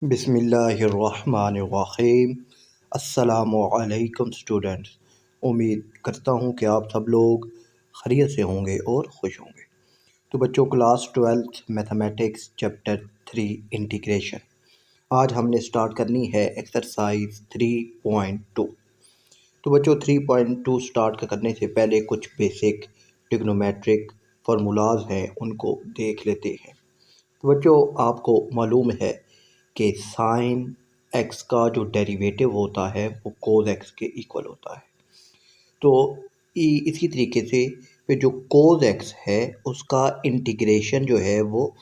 बिस्मिल्लाहिर्रहमानिर्रहीम। अस्सलामुअलैकुम स्टूडेंट्स। उम्मीद करता हूँ कि आप सब लोग खैरियत से होंगे और खुश होंगे। तो बच्चों, class 12th mathematics chapter 3 integration आज हमने स्टार्ट करनी है एक्सरसाइज 3.2। तो बच्चों, 3.2 स्टार्ट करने से पहले कुछ बेसिक ट्रिग्नोमेट्रिक फार्मूलाज हैं, उनको देख लेते हैं। तो बच्चों, आपको मालूम है कि साइन एक्स का जो डेरिवेटिव होता है वो कोस एक्स के इक्वल होता है। तो इसी तरीके से फिर जो कोस एक्स है उसका इंटीग्रेशन जो है वो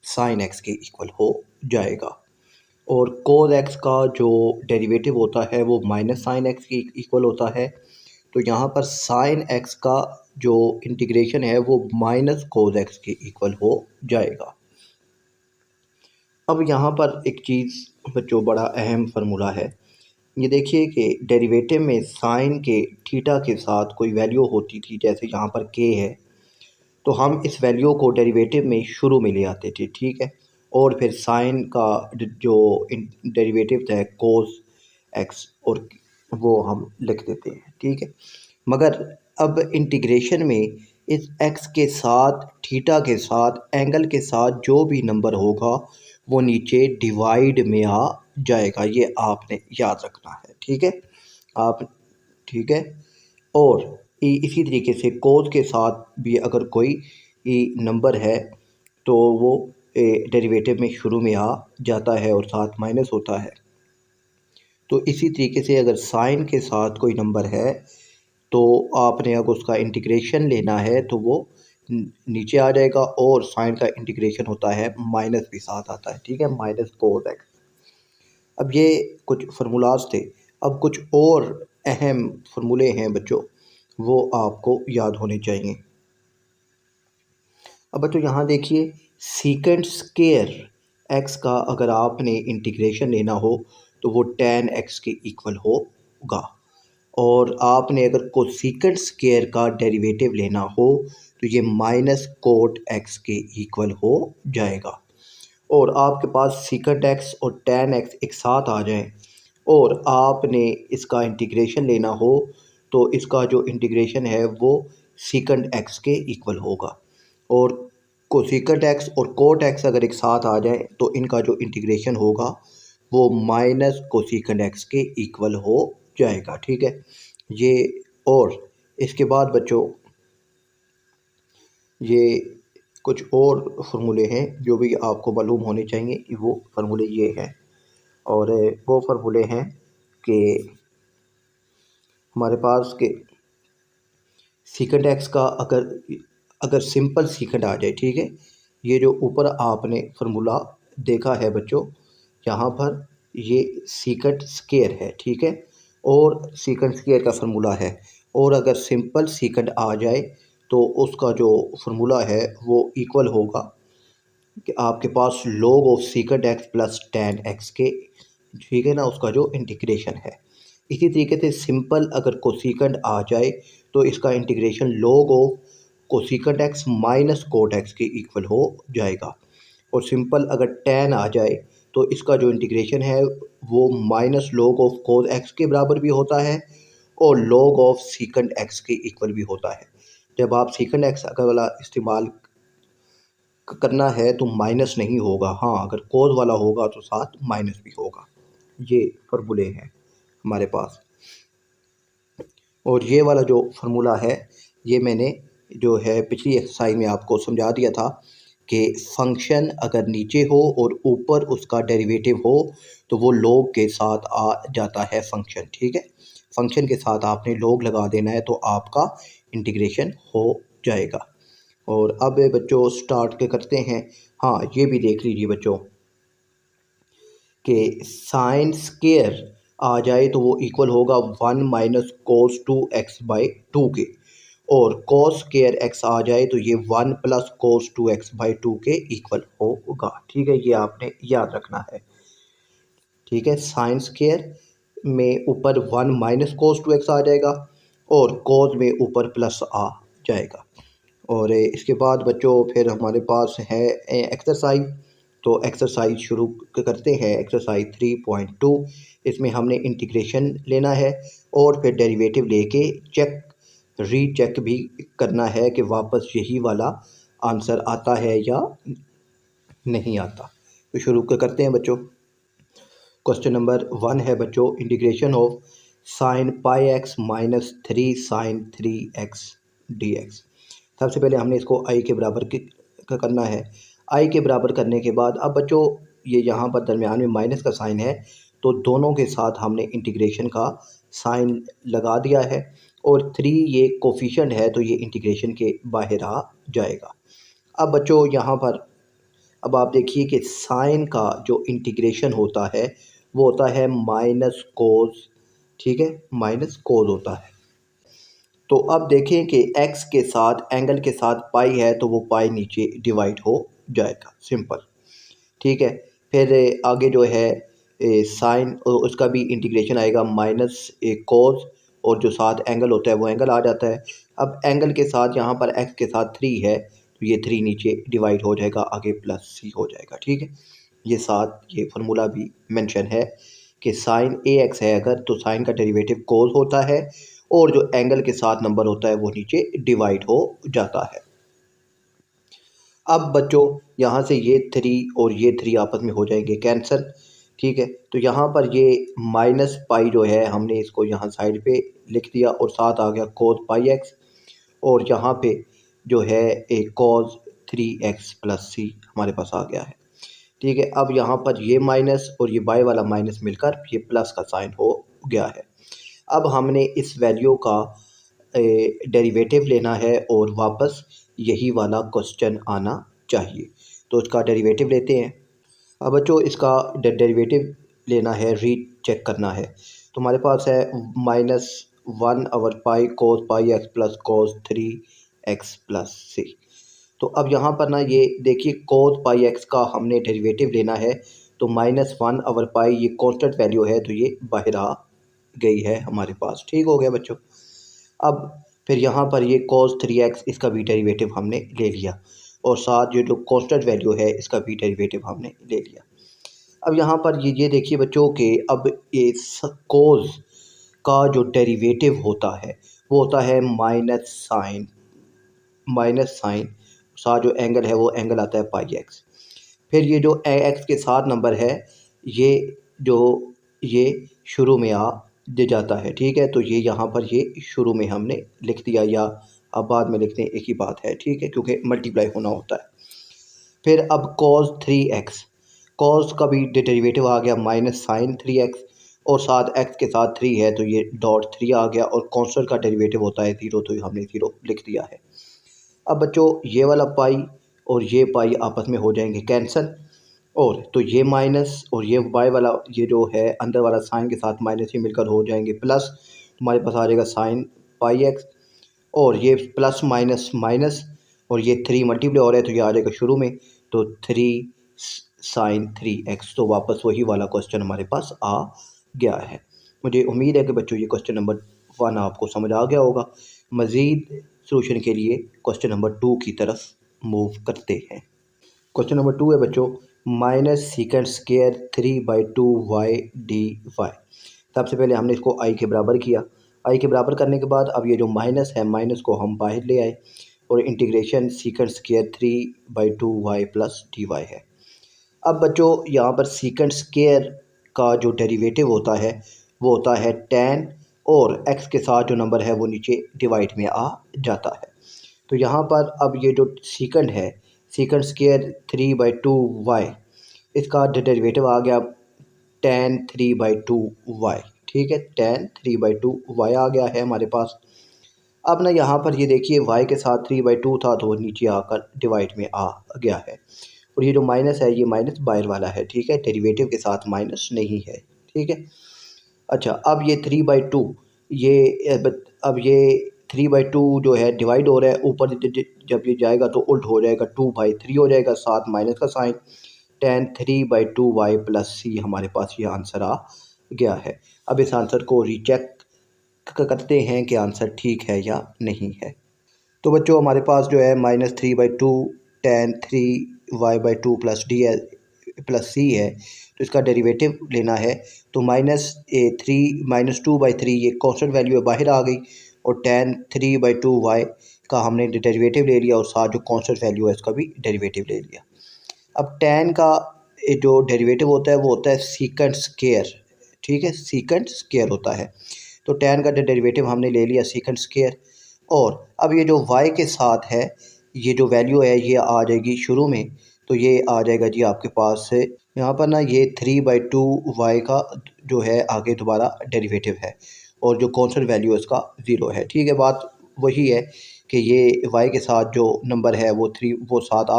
साइन एक्स के इक्वल हो जाएगा, और कोस एक्स का जो डेरिवेटिव होता है वो माइनस साइन एक्स के इक्वल होता है। तो यहाँ पर साइन एक्स का जो इंटीग्रेशन है वो माइनस कोस एक्स के इक्वल हो जाएगा। अब यहाँ पर एक चीज़ बच्चों, बड़ा अहम फार्मूला है। ये देखिए कि डेरिवेटिव में साइन के थीटा के साथ कोई वैल्यू होती थी, जैसे यहाँ पर के है, तो हम इस वैल्यू को डेरिवेटिव में शुरू में ले आते थे, ठीक है। और फिर साइन का जो डेरिवेटिव था कोस एक्स, और वो हम लिख देते हैं, ठीक है। मगर अब इंटीग्रेशन में इस एक्स के साथ, थीटा के साथ, एंगल के साथ जो भी नंबर होगा वो नीचे डिवाइड में आ जाएगा। ये आपने याद रखना है, ठीक है आप, ठीक है। और इसी तरीके से कोस के साथ भी अगर कोई नंबर है तो वो डेरिवेटिव में शुरू में आ जाता है और साथ माइनस होता है। तो इसी तरीके से अगर साइन के साथ कोई नंबर है तो आपने अगर उसका इंटीग्रेशन लेना है तो वो नीचे आ जाएगा, और साइन का इंटीग्रेशन होता है माइनस भी साथ आता है, ठीक है, माइनस कोस एक्स। अब ये कुछ फार्मूलाज थे। अब कुछ और अहम फार्मूले हैं बच्चों, वो आपको याद होने चाहिए। अब बच्चों यहाँ देखिए, सीकेंट स्क्वायर एक्स का अगर आपने इंटीग्रेशन लेना हो तो वो tan x के इक्वल होगा, और आपने अगर कोसेकेंट स्क्वायर का डेरिवेटिव लेना हो तो ये माइनस कोट एक्स के इक्वल हो जाएगा। और आपके पास सीकेंट एक्स और tan x एक साथ आ जाएं और आपने इसका इंटीग्रेशन लेना हो तो इसका जो इंटीग्रेशन है वो सीकेंट एक्स के इक्वल होगा, और कोसेकेंट एक्स और कोट एक्स अगर एक साथ आ जाए तो इनका जो इंटीग्रेशन होगा वो माइनस कोसेकेंट एक्स के इक्वल हो जाएगा, ठीक है। ये, और इसके बाद बच्चों ये कुछ और फार्मूले हैं जो भी आपको मालूम होने चाहिए। वो फार्मूले ये हैं, और वो फार्मूले हैं कि हमारे पास के सीकेंट एक्स का अगर अगर सिंपल सीकेंट आ जाए, ठीक है, ये जो ऊपर आपने फार्मूला देखा है बच्चों, यहाँ पर ये सीकेंट स्क्वायर है, ठीक है, और सीकेंट स्क्वायर का फार्मूला है। और अगर सिंपल सीकेंट आ जाए तो उसका जो फार्मूला है वो इक्वल होगा कि आपके पास log of secant x plus tan x के, ठीक है ना, उसका जो इंटीग्रेशन है। इसी तरीके से सिंपल अगर कोसेकेंट आ जाए तो इसका integration log of cosecant x minus cot x के इक्वल हो जाएगा। और सिंपल अगर tan आ जाए तो इसका जो इंटीग्रेशन है वो minus log of cos x के बराबर भी होता है और log ऑफ सीकेंट एक्स के इक्वल भी होता है। जब आप सीकेंट एक्स अगर वाला इस्तेमाल करना है तो माइनस नहीं होगा, हाँ अगर कोस वाला होगा तो साथ माइनस भी होगा। ये फार्मूले हैं हमारे पास। और ये वाला जो फार्मूला है ये मैंने जो है पिछली एक्सरसाइज में आपको समझा दिया था कि फंक्शन अगर नीचे हो और ऊपर उसका डेरिवेटिव हो तो वो log के साथ आ जाता है फंक्शन, ठीक है। फंक्शन के साथ आपने log लगा देना है तो आपका इंटीग्रेशन हो जाएगा। और अब बच्चों स्टार्ट के करते हैं। हाँ, ये भी देख लीजिए बच्चों कि साइन स्क्वायर आ जाए तो वो इक्वल होगा 1 माइनस कोस 2x बाई 2 के, और कोस स्क्वायर x आ जाए तो ये 1 प्लस कोस 2x बाई 2 के इक्वल होगा, ठीक है। ये आपने याद रखना है, ठीक है। साइन स्क्वायर में ऊपर 1 माइनस कोस 2x आ जाएगा और कोस में ऊपर प्लस आ जाएगा। और इसके बाद बच्चों फिर हमारे पास है एक्सरसाइज तो एक्सरसाइज शुरू करते हैं। एक्सरसाइज 3.2, इसमें हमने इंटीग्रेशन लेना है और फिर डेरिवेटिव लेके चेक रीचेक भी करना है कि वापस यही वाला आंसर आता है या नहीं आता। तो शुरू करते हैं बच्चों। क्वेश्चन नंबर 1 है बच्चों, integration of sine pi x minus 3 sine 3x dx। सबसे पहले हमने इसको आई के बराबर करना है। आई के बराबर करने के बाद अब बच्चों ये यहाँ पर दरमियान में माइनस का साइन है, तो दोनों के साथ हमने इंटीग्रेशन का साइन लगा दिया है और 3 ये कोफिशिएंट है तो ये इंटीग्रेशन के बाहर आ जाएगा। अब बच्चों यहाँ पर अब आप देखिए कि साइन का जो इंटीग्रेशन होता है वो होता है माइनस कोस, ठीक है, माइनस कोस होता है। तो अब देखें कि x के साथ एंगल के साथ पाई है तो वो पाई नीचे डिवाइड हो जाएगा, सिंपल, ठीक है। फिर आगे जो है साइन उसका भी इंटीग्रेशन आएगा माइनस कोस और जो साथ एंगल होता है वो एंगल आ जाता है। अब एंगल के साथ यहाँ पर x के साथ 3 है तो ये 3 नीचे डिवाइड हो जाएगा, आगे प्लस c हो जाएगा, ठीक है। ये साथ ये फार्मूला भी मेंशन है कि साइन ax है अगर तो साइन का डेरिवेटिव कोस होता है और जो एंगल के साथ नंबर होता है वो नीचे डिवाइड हो जाता है। अब बच्चों यहाँ से ये 3 और ये 3 आपस में हो जाएंगे कैंसिल, ठीक है। तो यहाँ पर ये माइनस पाई जो है हमने इसको यहाँ साइड पे लिख दिया और साथ आ गया कोस पाई एक्स और यहाँ पे जो है एक कोस 3x प्लस c हमारे पास आ गया है, ठीक है। अब यहाँ पर ये माइनस और ये बाय वाला माइनस मिलकर ये प्लस का साइन हो गया है। अब हमने इस वैल्यू का डेरिवेटिव लेना है और वापस यही वाला क्वेश्चन आना चाहिए, तो उसका डेरिवेटिव लेते हैं। अब बच्चों इसका डेरिवेटिव लेना है, रीचेक करना है। तो हमारे पास है -1/पाई cos pi x plus cos 3x plus c। तो अब यहाँ पर ना ये देखिए कोस पाई एक्स का हमने डेरिवेटिव लेना है, तो -1/पाई ये कांस्टेंट वैल्यू है तो ये बाहर आ गई है हमारे पास, ठीक हो गया बच्चों। अब फिर यहाँ पर ये cos 3x इसका भी डेरिवेटिव हमने ले लिया और साथ ये जो कांस्टेंट वैल्यू है इसका भी डेरिवेटिव हमने ले लिया। अब यहाँ पर ये देखिए बच्चों के अब ये कोस का जो डेरिवेटिव होता है वो होता है माइनस साइन साथ जो एंगल है वो एंगल आता है पाई एक्स। फिर ये जो एक्स के साथ नंबर है ये जो ये शुरू में आ दे जाता है, ठीक है। तो ये यहाँ पर ये शुरू में हमने लिख दिया या अब बाद में लिखते हैं, एक ही बात है, ठीक है, क्योंकि मल्टीप्लाई होना होता है। फिर अब cos 3x, cos का भी डेरिवेटिव आ गया माइनस साइन 3x और साथ x के साथ 3 है तो ये डॉट 3 आ गया और कांस्टेंट का डेरिवेटिव होता है 0 तो हमने 0 लिख दिया है। अब बच्चों ये वाला पाई और ये पाई आपस में हो जाएंगे कैंसिल और तो ये माइनस और ये बाय वाला ये जो है अंदर वाला साइन के साथ माइनस ही मिलकर हो जाएंगे प्लस, हमारे पास आ जाएगा साइन पाई एक्स और ये प्लस माइनस माइनस और ये 3 मल्टीप्लाई हो रहा है तो ये आ जाएगा शुरू में तो 3 साइन 3x। तो वापस वही वाला क्वेश्चन हमारे पास आ गया है। मुझे उम्मीद है कि बच्चों ये क्वेश्चन नंबर 1 आपको समझ आ गया होगा। मज़ीद सॉल्यूशन के लिए क्वेश्चन नंबर 2 की तरफ मूव करते हैं। क्वेश्चन नंबर 2 है बच्चों, माइनस सीकेंड स्केयर 3/2y dy। सबसे पहले हमने इसको आई के बराबर किया। आई के बराबर करने के बाद अब ये जो माइनस है माइनस को हम बाहर ले आए और integration सीकेंड square 3/2y plus dy है। अब बच्चों यहाँ पर सीकेंड स्केयर का जो डेरिवेटिव होता है वो होता है tan और x के साथ जो नंबर है वो नीचे डिवाइड में आ जाता है। तो यहाँ पर अब ये जो सीकेंड है सीकेंड स्केयर 3/2y इसका डेरिवेटिव आ गया tan 3/2y, ठीक है, tan 3/2y आ गया है हमारे पास। अब ना यहाँ पर ये देखिए y के साथ 3/2 था तो वो नीचे आकर डिवाइड में आ गया है और ये जो माइनस है ये माइनस बाहर वाला है, ठीक है, डेरिवेटिव के साथ माइनस नहीं है, ठीक है। अच्छा अब ये 3/2 ये अब ये 3/2 जो है डिवाइड हो रहा है, ऊपर जब ये जाएगा तो उल्ट हो जाएगा 2/3 हो जाएगा, साथ माइनस का sign tan 3/2y plus c हमारे पास ये आंसर आ गया है। अब इस आंसर को रीचेक करते हैं कि आंसर ठीक है या नहीं है। तो बच्चों हमारे पास जो है -3/2 tan 3y/2 plus d plus c है तो इसका डेरिवेटिव लेना है। तो -3 - 2/3 ये कॉन्स्टेंट वैल्यू है, बाहर आ गई, और tan 3/2y का हमने डेरिवेटिव ले लिया और साथ जो कॉन्स्टेंट वैल्यू है इसका भी डेरिवेटिव ले लिया। अब tan का जो डेरिवेटिव होता है वो होता है सीकेंट स्क्वायर, ठीक है, सीकेंट स्क्वायर होता है। तो tan का डेरिवेटिव हमने ले लिया सीकेंट स्क्वायर, और अब ये जो y के साथ है ये जो वैल्यू है ये आ जाएगी शुरू में, तो ये आ जाएगा जी आपके पास से यहाँ पर ना, ये 3/2y का जो है आगे दोबारा डेरिवेटिव है, और जो कॉन्स्टेंट वैल्यू है उसका 0 है, ठीक है। बात वही है कि ये y के साथ जो नंबर है वो 3 वो 7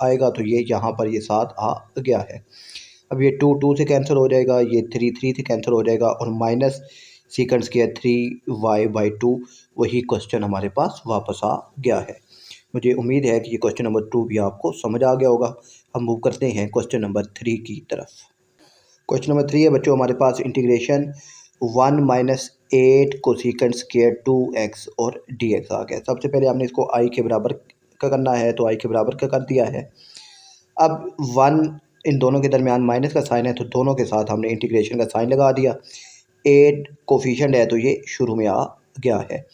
आएगा, तो ये यहाँ पर ये 7 आ गया है। अब ये 2 2 से कैंसिल हो जाएगा, ये 3 3 से कैंसिल हो जाएगा, और माइनस सीकेंट स्क्वायर 3y/2 वही क्वेश्चन हमारे पास वापस आ गया है। मुझे उम्मीद है कि ये क्वेश्चन नंबर 2 भी आपको समझ आ गया होगा। हम मूव करते हैं क्वेश्चन नंबर 3 की तरफ। क्वेश्चन नंबर 3 है बच्चों हमारे पास इंटीग्रेशन 1 - 8 कोसेकेंट स्क्वायर 2x और dx आ गया। सबसे पहले हमने इसको i के बराबर का करना है, तो i के बराबर का कर दिया है। अब 1 इन दोनों के दरमियान माइनस का साइन है, तो दोनों के साथ हमने इंटीग्रेशन का साइन लगा दिया। 8 कोफिशिएंट है तो ये शुरू में आ गया है।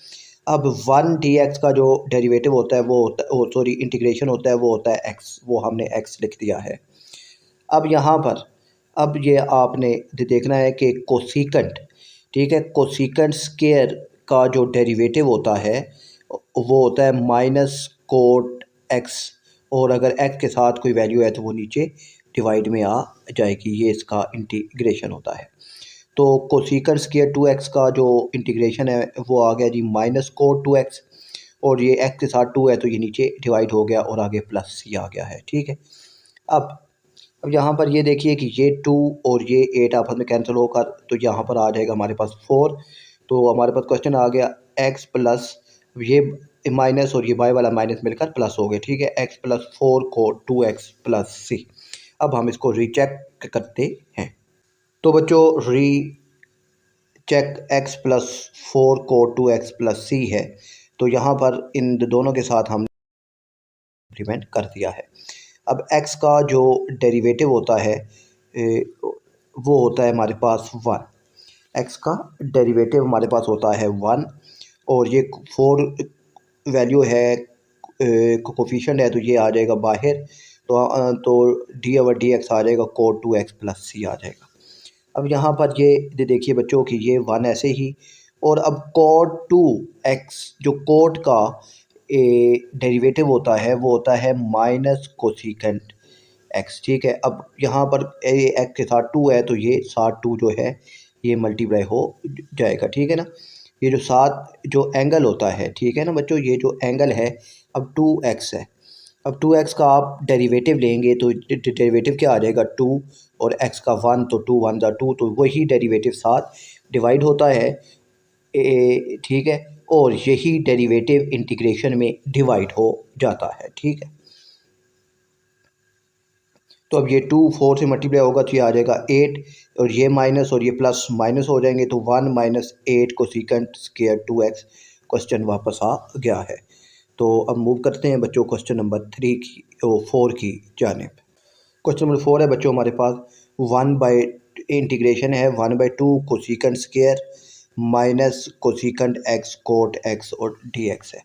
अब 1 dx का जो डेरिवेटिव होता है वो सॉरी इंटीग्रेशन होता है वो होता है x, वो हमने x लिख दिया है। अब यहाँ पर अब ये आपने देखना है कि कोसेकेंट, ठीक है, कोसेकेंट स्क्वायर का जो डेरिवेटिव होता है वो होता है -कोट x, और अगर x के साथ कोई वैल्यू है तो वो नीचे डिवाइड में आ जाएगी, ये इसका इंटीग्रेशन होता है। तो कोसेकेंट स्क्वायर 2x का जो इंटीग्रेशन है वो आ गया जी -कोट 2x, और ये x के साथ 2 है तो ये नीचे डिवाइड हो गया और आगे प्लस सी आ गया है, ठीक है। अब यहाँ पर ये देखिए कि ये 2 और ये 8 आपस में कैंसिल होकर तो यहाँ पर आ जाएगा हमारे पास 4। तो हमारे पास क्वेश्चन आ गया x प्लस ये माइनस और ये y वाला माइनस मिलकर प्लस हो गए, ठीक है, x प्लस 4 को 2x प्लस सी। अब हम इसको रीचेक करते हैं। तो बच्चों री चेक x प्लस 4 को 2x प्लस सी है, तो यहाँ पर इन दोनों के साथ हमने इंप्लीमेंट कर दिया है। अब x का जो डेरिवेटिव होता है वो होता है हमारे पास 1, x का डेरिवेटिव हमारे पास होता है 1, और ये 4 वैल्यू है कोफिशिएंट है तो ये आ जाएगा बाहर, तो d/dx आ जाएगा कोट 2x प्लस सी आ जाएगा। अब यहाँ पर ये देखिए बच्चों कि ये 1 ऐसे ही, और अब कोट 2x जो कोट का डेरिवेटिव होता है वो होता है -कोसेकेंट x, ठीक है। अब यहाँ पर x के साथ 2 है तो ये साथ 2 जो है ये मल्टीप्लाई हो जाएगा, ठीक है ना। ये जो साथ जो एंगल होता है, ठीक है ना बच्चों, ये जो एंगल है अब 2x है। अब 2x का आप डेरिवेटिव लेंगे तो डेरिवेटिव क्या आ जाएगा 2, और x का 1 तो 2 1 ज़ा 2, तो वही डेरिवेटिव साथ डिवाइड होता है, ठीक है, और यही डेरिवेटिव इंटीग्रेशन में डिवाइड हो जाता है, ठीक है। तो अब ये 2 4 से मल्टीप्लाई होगा तो ये आ जाएगा 8, और ये माइनस और ये प्लस माइनस हो जाएंगे, तो 1 - 8 कोसेकेंट स्क्वायर 2x क्वेश्चन वापस आ गया है। तो अब मूव करते हैं बच्चों क्वेश्चन नंबर 3 की 4 की जानिब। क्वेश्चन नंबर 4 है बच्चों हमारे पास 1 बाई इंटीग्रेशन है 1/2 cosecant square minus cosecant x cot x और dx है।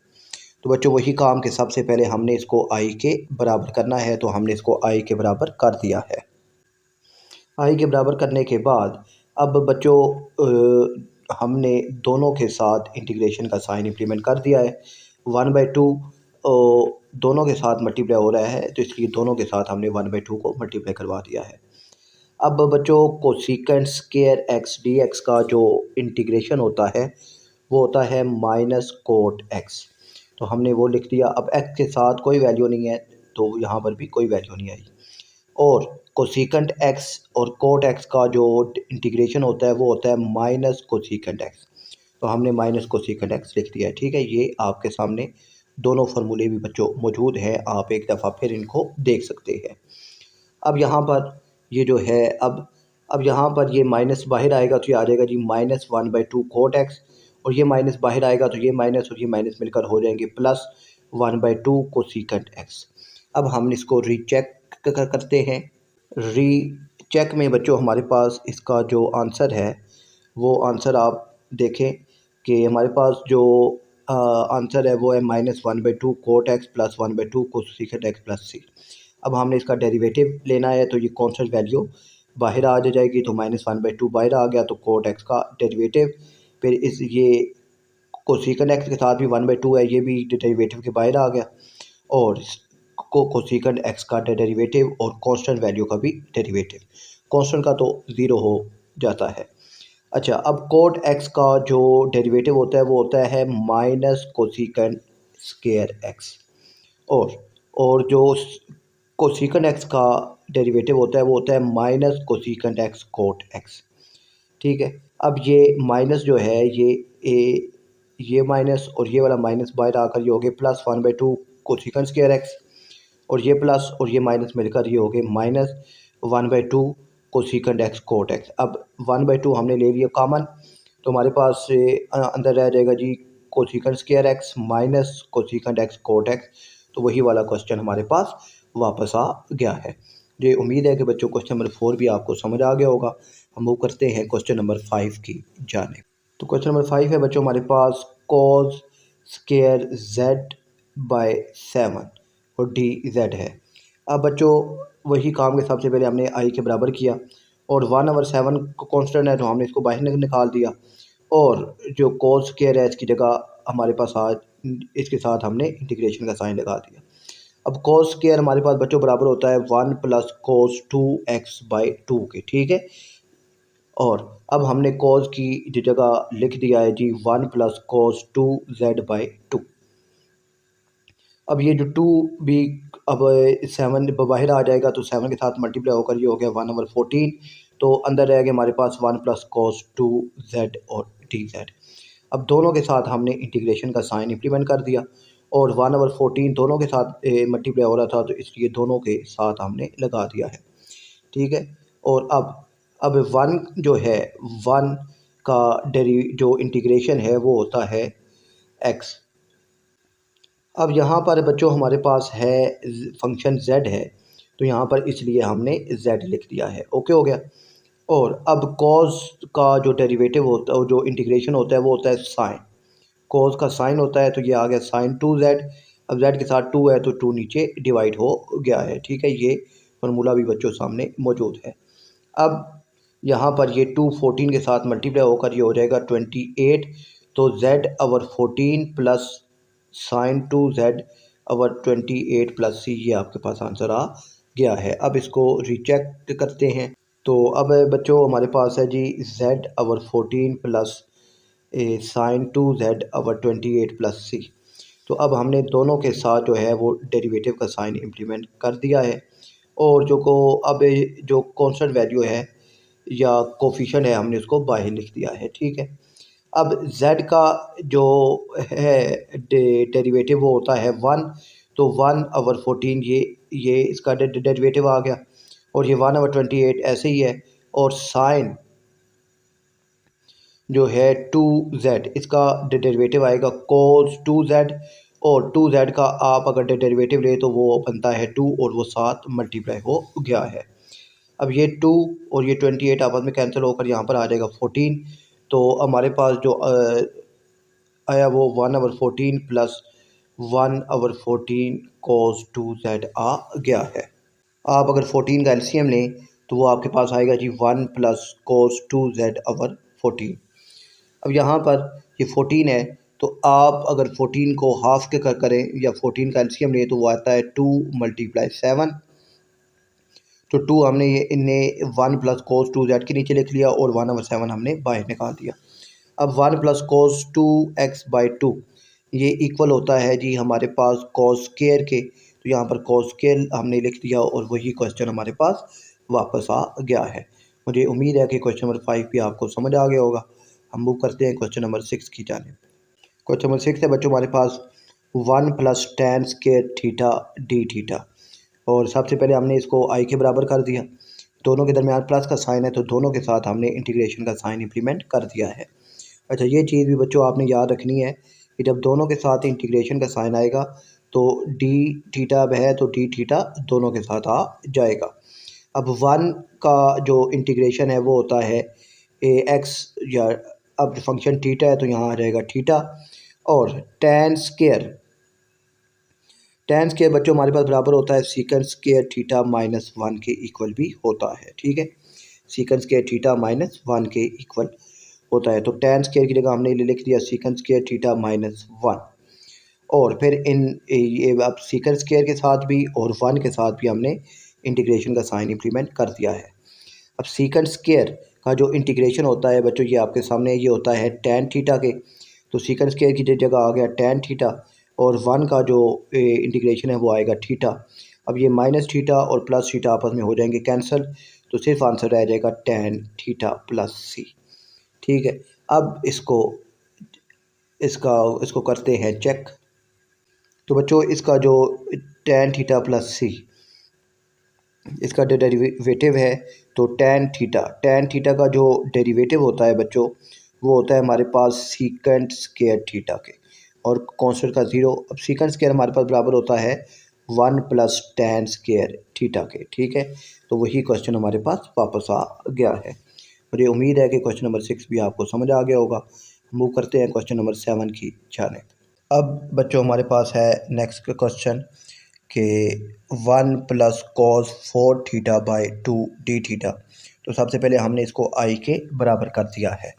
तो बच्चों वही काम के सबसे पहले हमने इसको i के बराबर करना है, तो हमने इसको i के बराबर कर दिया है। i के बराबर करने के बाद अब बच्चों हमने दोनों के साथ इंटीग्रेशन का साइन इम्प्लीमेंट कर दिया है। 1/2 दोनों के साथ मल्टीप्लाई हो रहा है तो इसलिए दोनों के साथ हमने 1/2 को मल्टीप्लाई करवा दिया है। अब बच्चों कोसेकेंट स्क्वायर x dx का जो इंटीग्रेशन होता है वो होता है -कोट x, तो हमने वो लिख दिया। अब x के साथ कोई वैल्यू नहीं है तो यहाँ पर भी कोई वैल्यू नहीं आई, और कोसेकेंट x और कोट x का जो इंटीग्रेशन होता है वो होता है -कोसेकेंट x, तो हमने -कोसेकेंट x लिख दिया है, ठीक है। ये आपके सामने दोनों फार्मूले भी बच्चों मौजूद हैं, आप एक दफ़ा फिर इनको देख सकते हैं। अब यहाँ पर ये जो है अब यहाँ पर ये माइनस बाहर आएगा तो ये आ जाएगा जी -1/2 कोट x, और ये माइनस बाहर आएगा तो ये माइनस और ये माइनस मिलकर हो जाएंगे +1/2 कोसेकेंट x। अब हम इसको रीचेक करते हैं। री चेक में बच्चों हमारे पास इसका जो आंसर है वो आंसर आप देखें कि हमारे पास जो आंसर है वो है -1/2 cot x plus 1/2 cosecant x plus c. अब हमने इसका डेरिवेटिव लेना है तो ये कांस्टेंट वैल्यू बाहर आ जाएगी, तो -1/2 बाहर आ गया तो कोट एक्स का डेरिवेटिव, फिर इस ये कोसेकेंट एक्स के साथ भी 1/2 है, ये भी डेरिवेटिव के बाहर आ गया, और कोसेकेंट एक्स का डेरिवेटिव और कांस्टेंट वैल्यू का भी डेरिवेटिव, कांस्टेंट का तो ज़ीरो हो जाता है। अच्छा, अब कोट एक्स का जो डेरिवेटिव होता है वो होता है माइनस कोसेकेंट स्क्वायर एक्स, और जो कोसेकेंट एक्स का डेरिवेटिव होता है वो होता है minus cosecant x cot x. ठीक है, अब ये माइनस जो है ये माइनस और ये वाला माइनस बाहर आकर ये हो गया +1/2 कोसेकेंट स्क्वायर एक्स, और ये प्लस और ये माइनस मिलकर ये हो गए -1/2 कोसेकेंट एक्स कोट एक्स। अब 1/2 हमने ले लिया कॉमन, तो हमारे पास अंदर रह जाएगा जी cosecant square x minus cosecant x cot x. तो वही वाला क्वेश्चन हमारे पास वापस आ गया है। ये उम्मीद है कि बच्चों क्वेश्चन नंबर 4 भी आपको समझ आ गया होगा। हम वो करते हैं क्वेश्चन नंबर 5 की जाने। तो क्वेश्चन नंबर 5 है बच्चों हमारे पास cos स्क्वायर z/7 और dz है। अब बच्चों वही काम के सबसे पहले हमने i के बराबर किया, और 1/7 कांस्टेंट है तो हमने इसको बाहर निकाल दिया, और जो cos स्क्वायर है इसकी जगह हमारे पास आज इसके साथ हमने इंटीग्रेशन का साइन लगा दिया। अब cos स्क्वायर हमारे पास बच्चों बराबर होता है 1 + cos 2x/2 के, ठीक है। और अब हमने cos की जगह लिख दिया है जी 1 + cos 2z/2। अब ये जो 2 भी अब 7 बाहर आ जाएगा तो 7 के साथ मल्टीप्लाई होकर ये हो गया 1/14, तो अंदर रह गया हमारे पास 1 + cos 2z और dz। अब दोनों के साथ हमने इंटीग्रेशन का साइन इम्प्लीमेंट कर दिया, और 1/14 दोनों के साथ मल्टीप्लाई हो रहा था तो इसलिए दोनों के साथ हमने लगा दिया है, ठीक है। और अब 1 जो है 1 का जो इंटीग्रेशन है वो होता है x। अब यहाँ पर बच्चों हमारे पास है फंक्शन z है, तो यहाँ पर इसलिए हमने z लिख दिया है, ओके हो गया। और अब cos का जो डेरिवेटिव होता है, जो इंटीग्रेशन होता है वो होता है साइन, cos का साइन होता है तो ये आ गया sin 2z। अब z के साथ 2 है तो 2 नीचे डिवाइड हो गया है, ठीक है। ये फार्मूला भी बच्चों सामने मौजूद है। अब यहाँ पर ये 2 14 के साथ मल्टीप्लाई होकर ये हो जाएगा 28, तो z/14 plus sin 2z/28 plus c, ये आपके पास आंसर आ गया है। अब इसको रीचेक करते हैं। तो अब बच्चों हमारे पास है जी z/14 plus sin 2z/28 plus c। तो अब हमने दोनों के साथ जो है वो डेरिवेटिव का साइन इम्प्लीमेंट कर दिया है, और अब जो कांस्टेंट वैल्यू है या कोफिशिएंट है हमने उसको बाहर लिख दिया है, ठीक है। अब z का जो है डेरिवेटिव वो होता है 1, तो 1/14 ये इसका डेरिवेटिव आ गया, और ये 1/28 ऐसे ही है, और साइन जो है 2z इसका डेरिवेटिव आएगा cos 2z, और 2z का आप अगर डेरिवेटिव ले तो वो बनता है 2, और वो साथ मल्टीप्लाई हो गया है। अब ये 2 और ये 28 आपस में कैंसिल होकर यहाँ पर आ जाएगा 14, तो हमारे पास जो आया वो 1/14 प्लस 1/14 cos 2z आ गया है। आप अगर 14 का एलसीएम लें तो वो आपके पास आएगा जी 1 + cos 2z/14। अब यहाँ पर ये 14 है, तो आप अगर 14 को हाफ के करें या 14 का एलसीएम लें तो वो आता है 2 × 7, तो 2 हमने ये इन्हें 1 + cos 2z के नीचे लिख लिया, और 1/7 हमने बाहर निकाल दिया। अब 1 + cos 2x/2 ये इक्वल होता है जी हमारे पास cos स्क्वायर के, तो यहाँ पर cos स्क्वायर हमने लिख दिया, और वही क्वेश्चन हमारे पास वापस आ गया है। मुझे उम्मीद है कि क्वेश्चन नंबर 5 भी आपको समझ आ गया होगा। हम मूव करते हैं क्वेश्चन नंबर 6 की जानिब। क्वेश्चन नंबर 6 है बच्चों हमारे पास 1 + tan square theta d theta, और सबसे पहले हमने इसको i के बराबर कर दिया, दोनों के दरमियान प्लस का साइन है तो दोनों के साथ हमने इंटीग्रेशन का साइन इम्प्लीमेंट कर दिया है। अच्छा, ये चीज़ भी बच्चों आपने याद रखनी है कि जब दोनों के साथ इंटीग्रेशन का साइन आएगा तो डी थीटा है तो डी थीटा दोनों के साथ आ जाएगा। अब वन का जो इंटीग्रेशन है वो होता है ए एक्स, या अब फंक्शन थीटा है तो यहाँ आ जाएगा थीटा, और टेन स्केयर बच्चों हमारे पास बराबर होता है सीकेंड स्केयर थीटा माइनस वन के इक्वल भी होता है। ठीक है, सीकेंड स्केयर थीटा माइनस वन के इक्वल होता है। तो टेन स्केयर की जगह हमने लिख दिया सीकेंड स्केयर थीटा माइनस वन, और फिर ये अब सीकेंड स्केयर के साथ भी और वन के साथ भी हमने इंटीग्रेशन का साइन इम्प्लीमेंट कर दिया है। अब सीकेंड स्केयर का जो इंटीग्रेशन होता है बच्चों, ये आपके सामने ये होता है टेन थीटा के, तो सीकेंड स्केयर की जगह आ गया टेन थीटा, और वन का जो इंटीग्रेशन है वो आएगा थीटा। अब ये माइनस थीटा और प्लस थीटा आपस में हो जाएंगे कैंसिल, तो सिर्फ आंसर रह जाएगा टेन थीटा प्लस सी। ठीक है, अब इसको करते हैं चेक। तो बच्चों इसका जो टेन थीटा प्लस सी, इसका जो डेरिवेटिव है, तो टेन थीटा का जो डेरिवेटिव होता है बच्चों, वो होता है हमारे पास सीकेंड स्केयर थीटा के, और कांस्टेंट का ज़ीरो। अब सीकेंड स्केयर हमारे पास बराबर होता है one plus tan square theta के। ठीक है, तो वही क्वेश्चन हमारे पास वापस आ गया है। मुझे उम्मीद है कि क्वेश्चन नंबर 6 भी आपको समझ आ गया होगा। मूव करते हैं क्वेश्चन नंबर 7 की जाने। अब बच्चों हमारे पास है नेक्स्ट क्वेश्चन कि one plus cos four theta by two D theta. तो सबसे पहले हमने इसको आई के बराबर कर दिया है।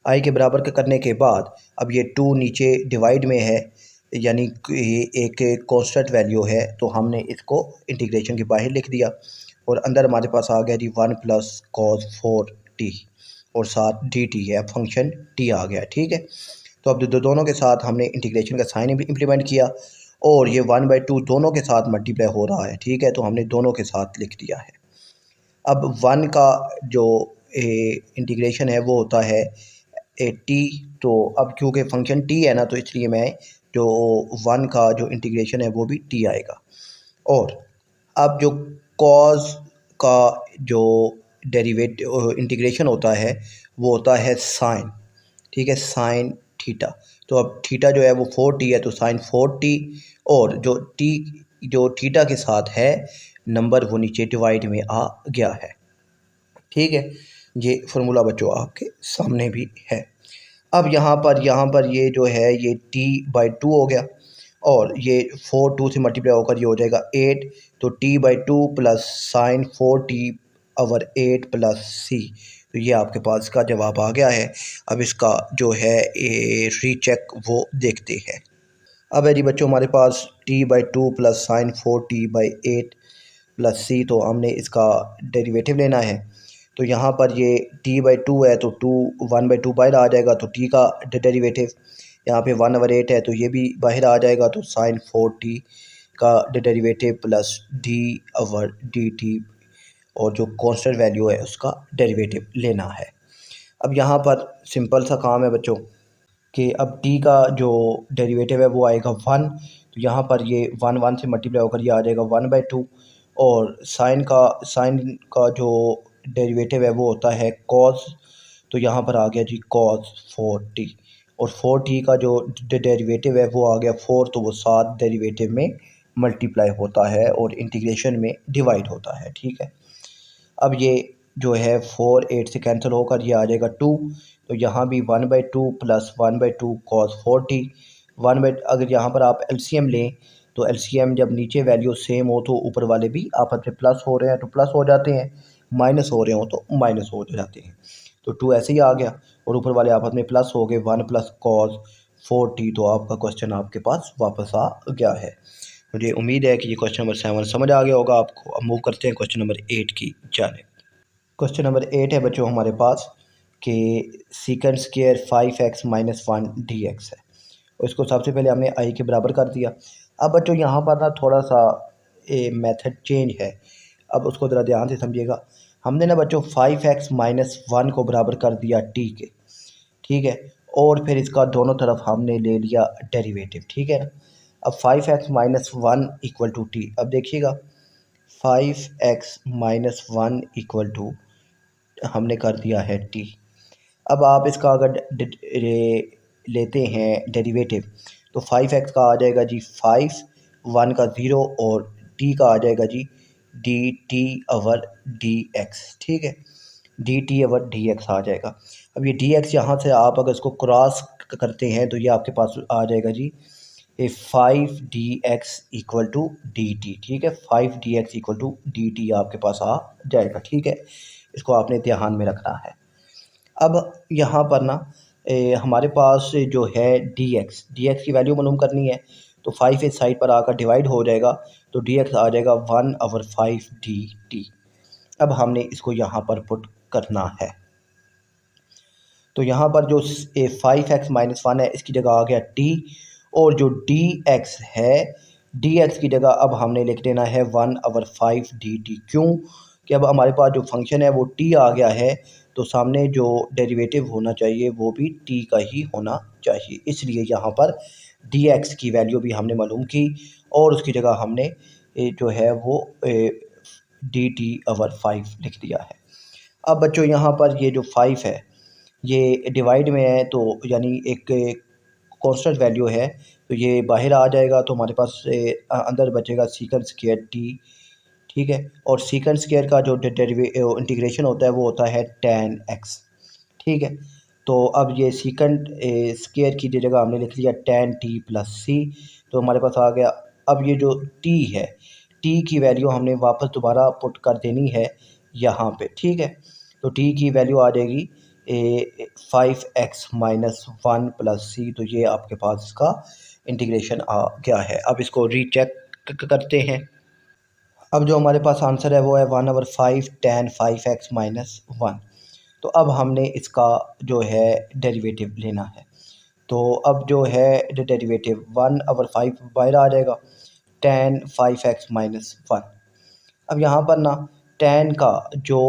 आई के बराबर करने के बाद अब ये टू नीचे डिवाइड में है, यानी कि एक कांस्टेंट वैल्यू है, तो हमने इसको इंटीग्रेशन के बाहर लिख दिया, और अंदर हमारे पास आ गया जी one plus cos four t, और साथ डी टी है, फंक्शन टी आ गया। ठीक है, तो अब दोनों के साथ हमने इंटीग्रेशन का साइन इम्प्लीमेंट किया, और ये वन बाई टू दोनों के साथ मल्टीप्लाई हो रहा है। ठीक है, तो हमने दोनों के साथ लिख दिया है। अब वन का जो इंटीग्रेशन है वो होता है टी, तो अब क्योंकि फंक्शन टी है ना, तो इसलिए मैं जो वन का जो इंटीग्रेशन है वो भी टी आएगा। और अब जो कॉज का जो डेरिवेटिव इंटीग्रेशन होता है वो होता है साइन। ठीक है, साइन थीटा। तो अब थीटा जो है वो फोर टी है, तो साइन फोर टी, और जो थीटा के साथ है नंबर वो नीचे डिवाइड में आ गया है। ठीक है, ये फार्मूला बच्चों आपके सामने भी है। अब यहाँ पर ये जो है ये टी बाई टू हो गया, और ये फोर टू से मल्टीप्लाई होकर ये हो जाएगा एट, तो t by two plus sine four t over eight plus c. तो ये आपके पास इसका जवाब आ गया है। अब इसका जो है रीचेक वो देखते हैं। अब है जी बच्चों हमारे पास t by two plus sine four t by eight plus c, तो हमने इसका डेरिवेटिव लेना है। तो यहाँ पर ये टी बाई टू है, तो टू वन बाई टू बाहर आ जाएगा, तो टी का डेरिवेटिव यहाँ पे वन ओवर एट है, तो ये भी बाहर आ जाएगा, तो साइन फोर टी का derivative plus D over d T, और जो कांस्टेंट वैल्यू है उसका डेरिवेटिव लेना है। अब यहाँ पर सिंपल सा काम है बच्चों कि अब टी का जो डेरिवेटिव है वो आएगा वन, तो यहाँ पर ये वन वन से मल्टीप्लाई होकर ये आ जाएगा वन बाई टू, और साइन का जो डेरिवेटिव है वो होता है कॉस, तो यहाँ पर आ गया जी कॉस फोर टी, और फोर टी का जो डेरिवेटिव है वो आ गया फोर, तो वो सात डेरिवेटिव में मल्टीप्लाई होता है और इंटीग्रेशन में डिवाइड होता है। ठीक है, अब ये जो है फोर एट से कैंसिल होकर ये आ जाएगा टू, तो यहाँ भी one by two plus one by two cos forty one by, अगर यहाँ पर आप एलसीएम लें तो एलसीएम जब नीचे वैल्यू सेम हो तो ऊपर वाले भी आपस में प्लस हो रहे हैं तो प्लस हो जाते हैं, माइनस हो रहे हो तो माइनस हो जाते हैं। तो टू ऐसे ही आ गया, और ऊपर वाले आपस में प्लस हो गए, वन प्लस कॉस फोर्टी, तो आपका क्वेश्चन आपके पास वापस आ गया है। मुझे उम्मीद है कि ये क्वेश्चन नंबर 7 समझ आ गया होगा आपको। अब मूव करते हैं क्वेश्चन नंबर 8 की जाने। क्वेश्चन नंबर 8 है बच्चों हमारे पास कि सीकेंड square five x minus one D x है, और इसको सबसे पहले हमने आई के बराबर कर दिया। अब बच्चों यहाँ पर ना थोड़ा सा मेथड चेंज है, अब उसको ज़रा ध्यान से समझिएगा। हमने ना बच्चों फाइव एक्स माइनस वन को बराबर कर दिया टी के, ठीक है, और फिर इसका दोनों तरफ हमने ले लिया डेरिवेटिव। ठीक है ना, अब five x minus one equal to t. अब देखिएगा five x minus one equal to हमने कर दिया है टी। अब आप इसका अगर लेते हैं डेरिवेटिव, तो फाइव एक्स का आ जाएगा जी फाइव, वन का ज़ीरो, और टी का आ जाएगा जी d t over d x, ठीक है, d t over d x आ जाएगा। अब ये डी एक्स यहाँ से आप अगर इसको क्रॉस करते हैं तो ये आपके पास आ जाएगा जी, ये 5 dx equal to d t, ठीक है, 5 dx equal to d t आपके पास आ जाएगा, ठीक है, इसको आपने ध्यान में रखना है। अब यहाँ पर ना हमारे पास जो है डी एक्स की वैल्यू मालूम करनी है, तो 5 इस साइड पर आकर डिवाइड हो जाएगा, तो डी एक्स आ जाएगा 1/5 डी टी। अब हमने इसको यहाँ पर पुट करना है, तो यहाँ पर जो 5x-1 है इसकी जगह आ गया t, और जो dx है, dx की जगह अब हमने लिख देना है 1/5 dt। क्यों कि अब हमारे पास जो फंक्शन है वो t आ गया है, तो सामने जो डेरिवेटिव होना चाहिए वो भी t का ही होना चाहिए, इसलिए यहाँ पर dx की वैल्यू भी हमने मालूम की और उसकी जगह हमने जो है वो dt/5 लिख दिया है। अब बच्चों यहाँ पर ये जो 5 है ये डिवाइड में है, तो यानी एक कांस्टेंट वैल्यू है, तो ये बाहर आ जाएगा, तो हमारे पास अंदर बचेगा सीकेंट स्क्वायर टी, ठीक है, और सीकेंट स्क्वायर का जो इंटीग्रेशन होता है वो होता है tan x, ठीक है। तो अब ये सीकेंट स्क्वायर की जगह हमने लिख लिया tan t प्लस सी, तो हमारे पास आ गया। अब ये जो t है, t की वैल्यू हमने वापस दोबारा पुट कर देनी है यहाँ पे, ठीक है, तो t की वैल्यू आ जाएगी 5x-1 प्लस सी, तो ये आपके पास इसका इंटीग्रेशन आ गया है। अब इसको रीचेक करते हैं। अब जो हमारे पास आंसर है वो है 1/5 tan 5x-1। तो अब हमने इसका जो है डेरिवेटिव लेना है, तो अब जो है डेरिवेटिव 1/5 बाहर आ जाएगा, tan 5x-1। अब यहाँ पर ना tan का जो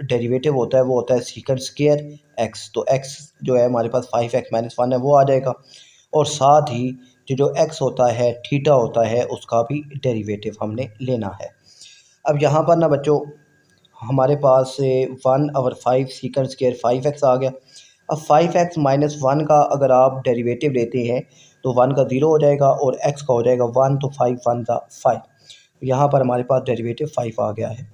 डेरिवेटिव होता है वो होता है सीकेंट स्क्वायर x, तो x जो है हमारे पास 5x-1 है वो आ जाएगा, और साथ ही जो x होता है थीटा होता है उसका भी डेरिवेटिव हमने लेना है। अब यहाँ पर ना बच्चों हमारे पास 1/5 सीकेंट स्क्वायर 5x आ गया। अब 5x-1 का अगर आप डेरिवेटिव लेते हैं तो 1 का 0 हो जाएगा और x का हो जाएगा 1, तो 5 × 5, यहाँ पर हमारे पास डेरिवेटिव 5 आ गया है।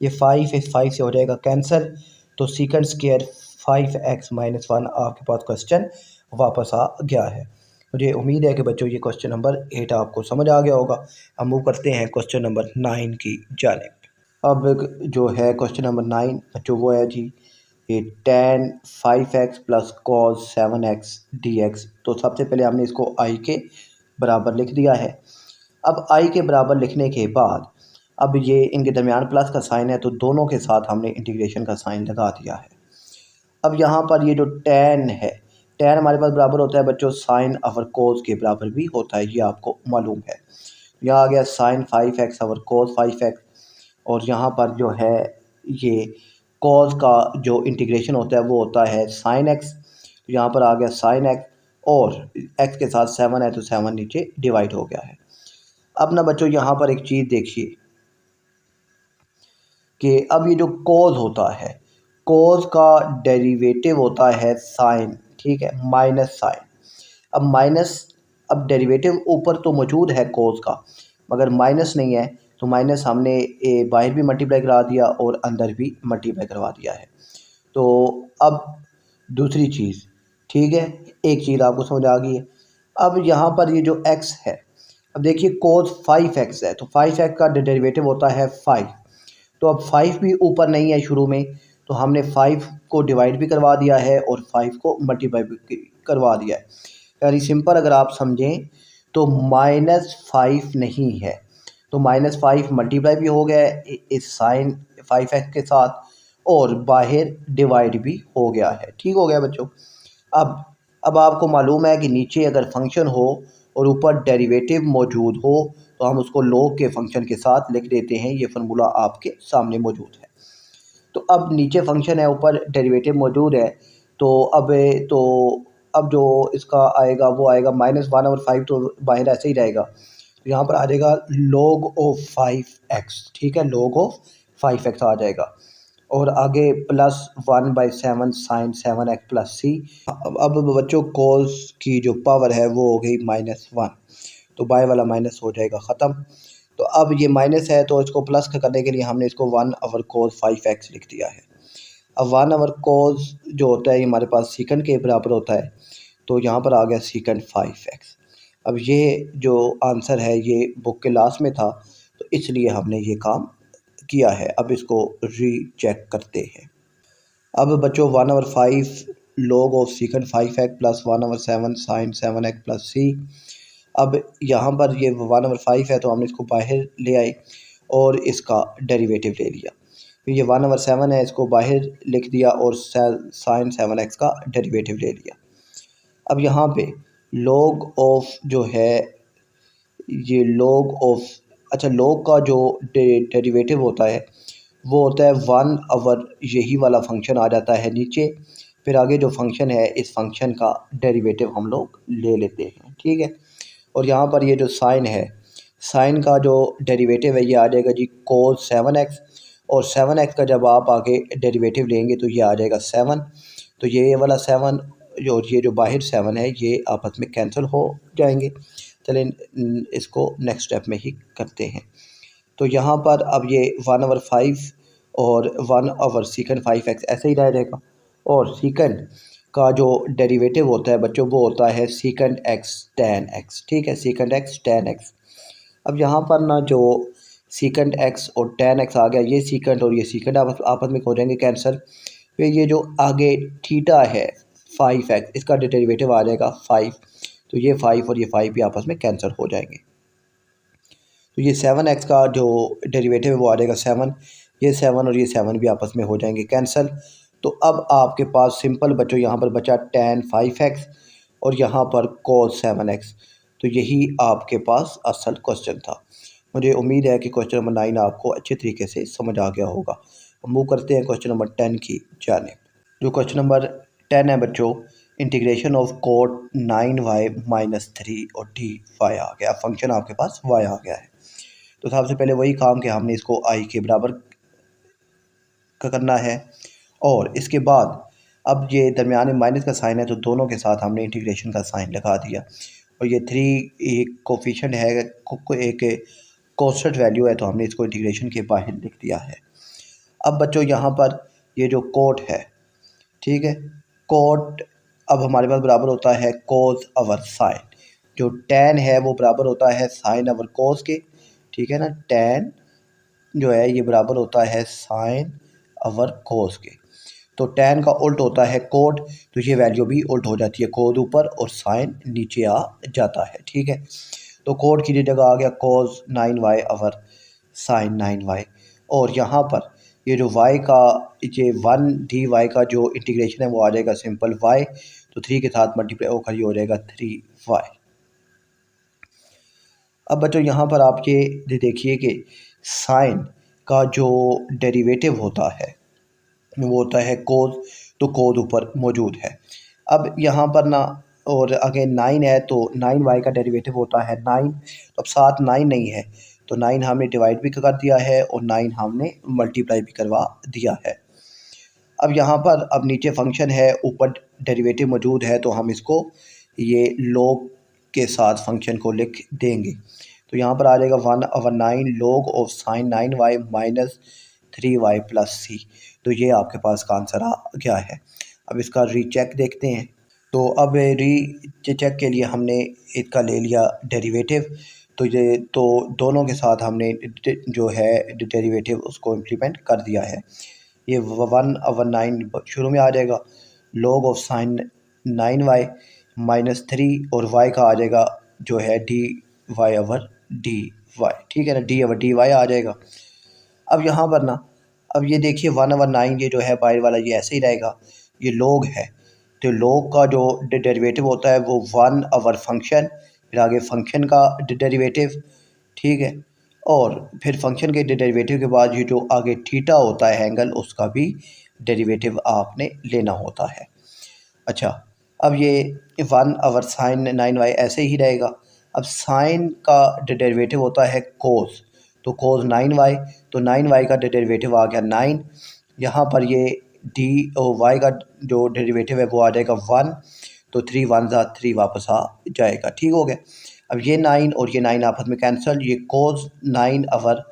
ये 5 इस 5 से हो जाएगा कैंसिल, तो सीकेंट स्क्वायर 5x-1 आपके पास क्वेश्चन वापस आ गया है। मुझे उम्मीद है कि बच्चों ये क्वेश्चन नंबर 8 आपको समझ आ गया होगा। हम मूव करते हैं क्वेश्चन नंबर 9 की जानिब। अब जो है क्वेश्चन नंबर 9 बच्चों वो है जी, ये tan 5x plus cos 7x dx। तो सबसे पहले हमने इसको i के बराबर लिख दिया है। अब i के बराबर लिखने के बाद अब ये इनके दरमियान प्लस का साइन है, तो दोनों के साथ हमने इंटीग्रेशन का साइन लगा दिया है। अब यहाँ पर ये जो tan है, tan हमारे पास बराबर होता है बच्चों साइन ओवर cos के बराबर भी होता है, ये आपको मालूम है। यहाँ आ गया sign 5x over cos 5x, और यहाँ पर जो है ये cos का जो इंटीग्रेशन होता है वो होता है sin x, तो यहाँ पर आ गया sin x, और x के साथ 7 है तो 7 नीचे डिवाइड हो गया है। अब ना बच्चों यहाँ पर एक चीज़ देखिए कि अब ये जो cos होता है, cos का डेरिवेटिव होता है sin, ठीक है, माइनस साइन। अब माइनस, अब डेरिवेटिव ऊपर तो मौजूद है cos का, मगर माइनस नहीं है, तो माइनस हमने बाहर भी मल्टीप्लाई करा दिया और अंदर भी मल्टीप्लाई करवा दिया है। तो अब दूसरी चीज़, ठीक है, एक चीज़ आपको समझ आ गई है। अब यहाँ पर ये जो x है, अब देखिए cos 5x है, तो 5x का डेरिवेटिव होता है 5, तो अब 5 भी ऊपर नहीं है शुरू में, तो हमने 5 को डिवाइड भी करवा दिया है और 5 को मल्टीप्लाई भी करवा दिया है। यानी सिंपल अगर आप समझें तो -5 नहीं है, तो -5 मल्टीप्लाई भी हो गया है इस साइन 5x के साथ, और बाहर डिवाइड भी हो गया है। ठीक हो गया बच्चों। अब आपको मालूम है कि नीचे अगर फंक्शन हो और ऊपर डेरिवेटिव मौजूद हो तो हम उसको लॉग के फंक्शन के साथ लिख देते हैं। ये फार्मूला आपके सामने मौजूद है। तो अब नीचे फंक्शन है, ऊपर डेरिवेटिव मौजूद है, तो अब जो इसका आएगा वो आएगा -1/5, तो बाहर ऐसे ही रहेगा, तो यहाँ पर आ जाएगा log ऑफ 5x, ठीक है, log ऑफ 5x आ जाएगा, और आगे +1/7 sin 7x प्लस c। अब बच्चों cos की जो पावर है वो हो गई -1, तो बाय वाला माइनस हो जाएगा ख़त्म। तो अब ये माइनस है तो इसको प्लस करने के लिए हमने इसको 1/cos 5x लिख दिया है। अब 1/cos जो होता है ये हमारे पास सीकंड के बराबर होता है, तो यहाँ पर आ गया सीकंड 5x। अब ये जो आंसर है ये बुक के लास्ट में था, तो इसलिए हमने ये काम किया है। अब इसको रीचेक करते हैं। अब बच्चों 1/5 log of secant 5x plus 1/7 sin 7x plus c। अब यहाँ पर ये 1/5 है तो हमने इसको बाहर ले आए और इसका डेरिवेटिव ले लिया। तो ये 1/7 है, इसको बाहर लिख दिया और sin 7x का डेरिवेटिव ले लिया। अब यहाँ पे log ऑफ जो है ये log ऑफ, अच्छा log का जो डेरिवेटिव होता है वो होता है 1/, यही वाला फंक्शन आ जाता है नीचे, फिर आगे जो फंक्शन है इस फंक्शन का डेरिवेटिव हम लोग ले लेते हैं, ठीक है। और यहाँ पर ये जो साइन है, साइन का जो डेरिवेटिव है ये आ जाएगा जी cos 7x, और 7x का जब आप आगे डेरिवेटिव लेंगे तो ये आ जाएगा 7। तो ये वाला 7 और ये जो बाहर 7 है ये आपस में कैंसिल हो जाएंगे। चलें इसको नेक्स्ट स्टेप में ही करते हैं। तो यहाँ पर अब ये 1/5 और 1/secant 5x ऐसे ही रह जाएगा, और सीकंड का जो डेरिवेटिव होता है बच्चों वो होता है सीकंड x tan x, ठीक है, सीकंड x tan x। अब यहाँ पर ना जो सीकंड x और tan x आ गया, ये सीकंड और ये सीकंड आपस में हो जाएंगे कैंसिल। फिर ये जो आगे थीटा है 5x, इसका डेरिवेटिव आ जाएगा 5, तो ये 5 और ये 5 भी आपस में कैंसिल हो जाएंगे। तो ये 7x का जो डेरिवेटिव है वो आ जाएगा 7, ये 7 और ये 7 भी आपस में हो जाएंगे कैंसिल। तो अब आपके पास सिंपल बच्चों यहाँ पर बचा tan 5x और यहाँ पर cos 7x। तो यही आपके पास असल क्वेश्चन था। मुझे उम्मीद है कि क्वेश्चन नंबर 9 आपको अच्छे तरीके से समझ आ गया होगा। मूव करते हैं क्वेश्चन नंबर 10 की जानिब। जो क्वेश्चन नंबर 10 है बच्चों, इंटीग्रेशन ऑफ cot 9y - 3 और dy आ गया। फंक्शन आपके पास y आ गया है। तो सबसे पहले वही काम कि हमने इसको i के बराबर करना है, और इसके बाद अब ये दरमियान में माइनस का साइन है तो दोनों के साथ हमने इंटीग्रेशन का साइन लगा दिया। और ये 3 एक कोफिशिएंट है, एक कांस्टेंट वैल्यू है, तो हमने इसको इंटीग्रेशन के बाहर लिख दिया है। अब बच्चों यहाँ पर ये जो कोट है, ठीक है, कोट अब हमारे पास बराबर होता है cos अवर साइन। जो tan है वो बराबर होता है साइन अवर cos के, ठीक है ना। tan जो है ये बराबर होता है साइन अवर cos के। तो tan का उल्ट होता है कोट, तो ये वैल्यू भी उल्ट हो जाती है, कोड ऊपर और साइन नीचे आ जाता है, ठीक है। तो कोड की जगह आ गया cos 9y अवर साइन 9y। और यहाँ पर ये जो y का ये 1 dy का जो इंटीग्रेशन है वो आ जाएगा सिंपल y, तो 3 के साथ मल्टीप्लाई होकर ये हो जाएगा 3y। अब बच्चों यहाँ पर आप ये देखिए कि साइन का जो डेरिवेटिव होता है वो होता है कोस, तो कोस ऊपर मौजूद है। अब यहाँ पर ना, और अगेन 9 है तो 9y का डेरिवेटिव होता है 9। तो अब साथ 9 नहीं है तो 9 हमने डिवाइड भी कर दिया है और 9 हमने मल्टीप्लाई भी करवा दिया है। अब यहाँ पर अब नीचे फंक्शन है, ऊपर डेरिवेटिव मौजूद है, तो हम इसको ये log के साथ फंक्शन को लिख देंगे। तो यहाँ पर आ जाएगा 1/9 log of sine 9y minus 3y plus c। तो ये आपके पास का आंसर आ गया है। अब इसका रीचेक देखते हैं। तो अब रीचेक के लिए हमने इसका ले लिया डेरिवेटिव, तो ये तो दोनों के साथ हमने जो है डेरिवेटिव उसको इम्प्लीमेंट कर दिया है। ये 1/9 शुरू में आ जाएगा, log of sine 9y minus 3 और y का आ जाएगा जो है dy/dy, ठीक है ना, dy/dy आ जाएगा। अब यहाँ पर ना, अब ये देखिए 1/9 ये जो है बाहर वाला ये ऐसे ही रहेगा, ये log है, तो log का जो डेरिवेटिव होता है वो 1/, फंक्शन, फिर आगे फंक्शन का डेरिवेटिव, ठीक है, और फिर फंक्शन के डेरिवेटिव के बाद ये जो आगे थीटा होता है एंगल, उसका भी डेरिवेटिव आपने लेना होता है। अच्छा, अब ये 1/, साइन 9y ऐसे ही रहेगा। अब साइन का डेरिवेटिव होता है कोस, तो कोस 9y, तो 9y का डेरिवेटिव आ गया 9। यहाँ पर ये डी और y का जो डेरिवेटिव है वो आ जाएगा 1, तो 3 1 3 वापस आ जाएगा, ठीक हो गया। अब ये 9 और ये 9 आपस में कैंसिल, ये कोस 9 अवर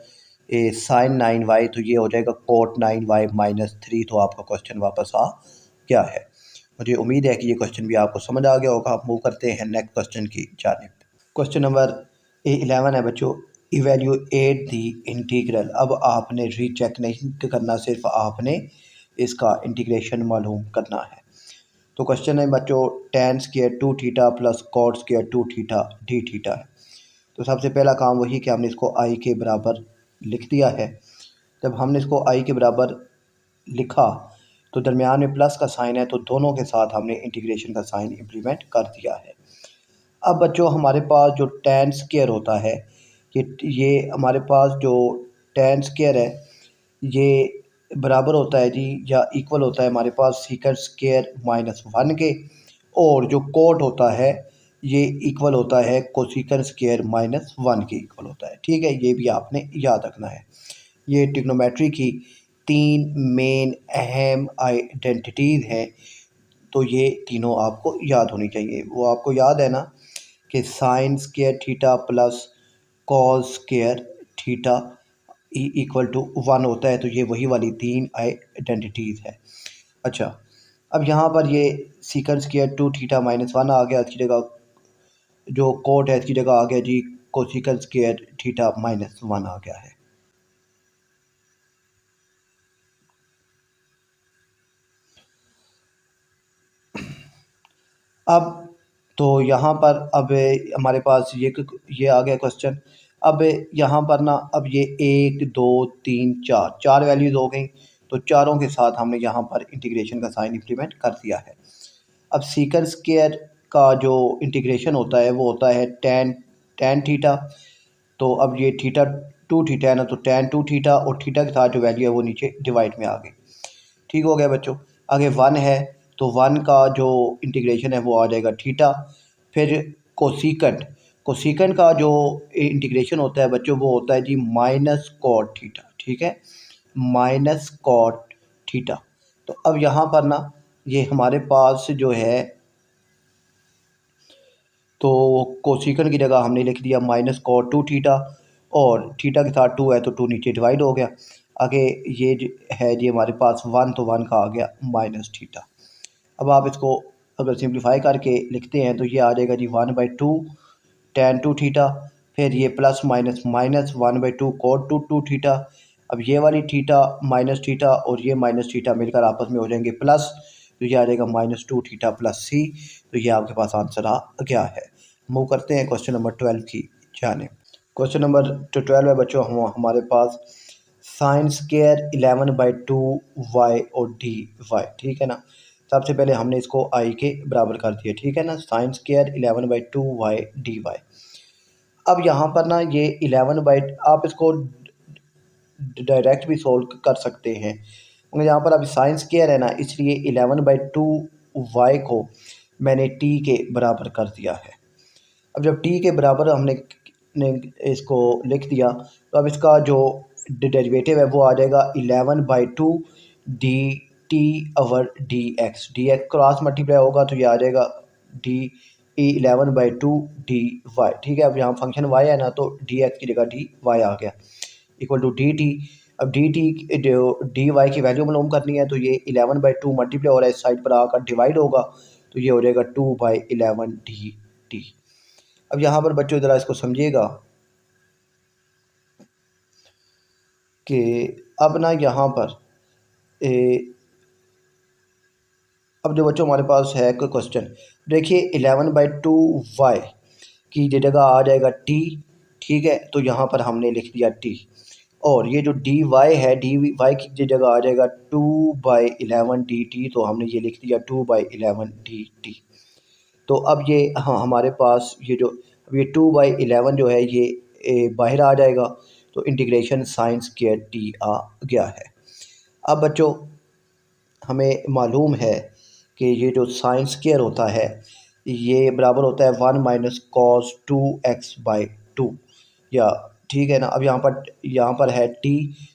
साइन 9y, तो ये हो जाएगा कोट 9y माइनस 3। तो आपका क्वेश्चन वापस आ गया है। मुझे उम्मीद है कि ये क्वेश्चन भी आपको समझ आ गया होगा। आप मूव करते हैं नेक्स्ट क्वेश्चन की जानिब। क्वेश्चन नंबर 11 है बच्चों, इवेल्यूएट दी इंटीग्रल। अब आपने रीचेक नहीं करना, सिर्फ आपने इसका इंटीग्रेशन मालूम करना है। तो क्वेश्चन है बच्चों, tan square 2 theta plus cot square 2 theta d theta है। तो सबसे पहला काम वही कि हमने इसको आई के बराबर लिख दिया है। जब हमने इसको आई के बराबर लिखा तो दरमियान में प्लस का साइन है, तो दोनों के साथ हमने इंटीग्रेशन का साइन इम्प्लीमेंट कर दिया है। अब बच्चों हमारे पास जो tan स्क्वायर होता है, ये हमारे पास जो tan स्क्वायर है ये बराबर होता है जी, या इक्वल होता है हमारे पास सीकंड स्क्वायर -1 के, और जो कोट होता है ये इक्वल होता है कोसिकन स्क्वायर -1 के इक्वल होता है। ठीक है, ये भी आपने याद रखना है। ये ट्रिग्नोमेट्री की 3 मेन अहम आइडेंटिटीज़ हैं, तो ये तीनों आपको याद होनी चाहिए। वो आपको याद है ना कि sine square theta plus cos square theta equal to 1 होता है, तो ये वही वाली 3 आइडेंटिटीज़ है। अच्छा, अब यहाँ पर ये सीकंड स्क्वायर 2 थीटा -1 आ गया, इसकी जगह जो कोट है इसकी जगह आ गया जी कोसिकन स्क्वायर थीटा -1 आ गया है। अब तो यहाँ पर अब हमारे पास ये आ गया क्वेश्चन। अब यहाँ पर ना, अब ये 1 2 3 4 वैल्यूज़ हो गई, तो चारों के साथ हमने यहाँ पर इंटीग्रेशन का साइन इम्प्लीमेंट कर दिया है। अब सीकंड स्क्वायर का जो इंटीग्रेशन होता है वो होता है tan थीटा। तो अब ये थीटा 2 थीटा है ना, तो tan 2 थीटा और थीटा के साथ जो वैल्यू है वो नीचे डिवाइड में आ गई। ठीक हो गया बच्चों। आगे 1 है, तो 1 का जो इंटीग्रेशन है वो आ जाएगा थीटा। फिर कोसिकंड कोसिकंड का जो इंटीग्रेशन होता है बच्चों वो होता है जी माइनस कॉट थीटा। ठीक है, माइनस कॉट थीटा। तो अब यहाँ पर ना ये हमारे पास जो है, तो कोसिकन की जगह हमने लिख दिया माइनस कॉट 2 थीटा, और थीटा के साथ 2 है तो 2 नीचे डिवाइड हो गया। आगे ये है जी हमारे पास 1, तो 1 का आ गया माइनस थीटा। अब आप इसको अगर सिंप्लीफाई करके लिखते हैं तो ये आ जाएगा जी 1/2 tan 2 थीटा, फिर ये plus minus minus 1/2 cot 2 theta. अब ये वाली थीटा माइनस थीटा और ये माइनस थीटा मिलकर आपस में हो जाएंगे प्लस, तो ये आ जाएगा -2 थीटा प्लस सी। तो ये आपके पास आंसर आ गया है। मूव करते हैं क्वेश्चन नंबर 12 की जाने। क्वेश्चन नंबर 12 है बच्चों, हमारे पास साइन स्क्वायर 11/2 y और डी वाई। ठीक है ना, सबसे पहले हमने इसको आई के बराबर कर दिया। ठीक है ना, sine square 11/2 y d y. अब यहाँ पर ना ये 11 आप इसको डायरेक्ट भी सोल्व कर सकते हैं, मगर यहाँ पर अभी साइन स्क्वायर है ना, इसलिए 11/2 y को मैंने t के बराबर कर दिया है। अब जब t के बराबर हमने इसको लिख दिया, तो अब इसका जो डेरिवेटिव है वो आ जाएगा 11/2 D t over d x cross multiply होगा, तो ये आ जाएगा डी 11/2 डी वाई। ठीक है, अब यहाँ फंक्शन y है ना, तो डी एक्स की जगह डी वाई आ गया इक्वल टू डी टी। अब डी टी जो डी वाई की वैल्यू मालूम करनी है, तो ये 11/2 मल्टीप्लाई हो रहा है, इस साइड पर आकर डिवाइड होगा, तो ये हो जाएगा 2/11 डी टी। अब यहाँ पर बच्चों ज़रा इसको समझिएगा कि अब ना यहाँ पर अब जो बच्चों हमारे पास है कोई क्वेश्चन, देखिए 11/2 वाई की जगह आ जाएगा टी। ठीक है, तो यहाँ पर हमने लिख दिया टी, और ये जो डी वाई है, डी वाई की जगह आ जाएगा 2/11 डी टी, तो हमने ये लिख दिया 2/11 डी टी। तो अब ये हाँ हमारे पास ये जो अब ये 2/11 जो है ये बाहर आ जाएगा, तो इंटीग्रेशन साइन स्क्वायर टी आ गया है। अब बच्चों हमें मालूम है कि ये जो साइन स्क्वायर होता है ये बराबर होता है 1 माइनस कॉस 2x/2, या ठीक है ना। अब यहाँ पर है t,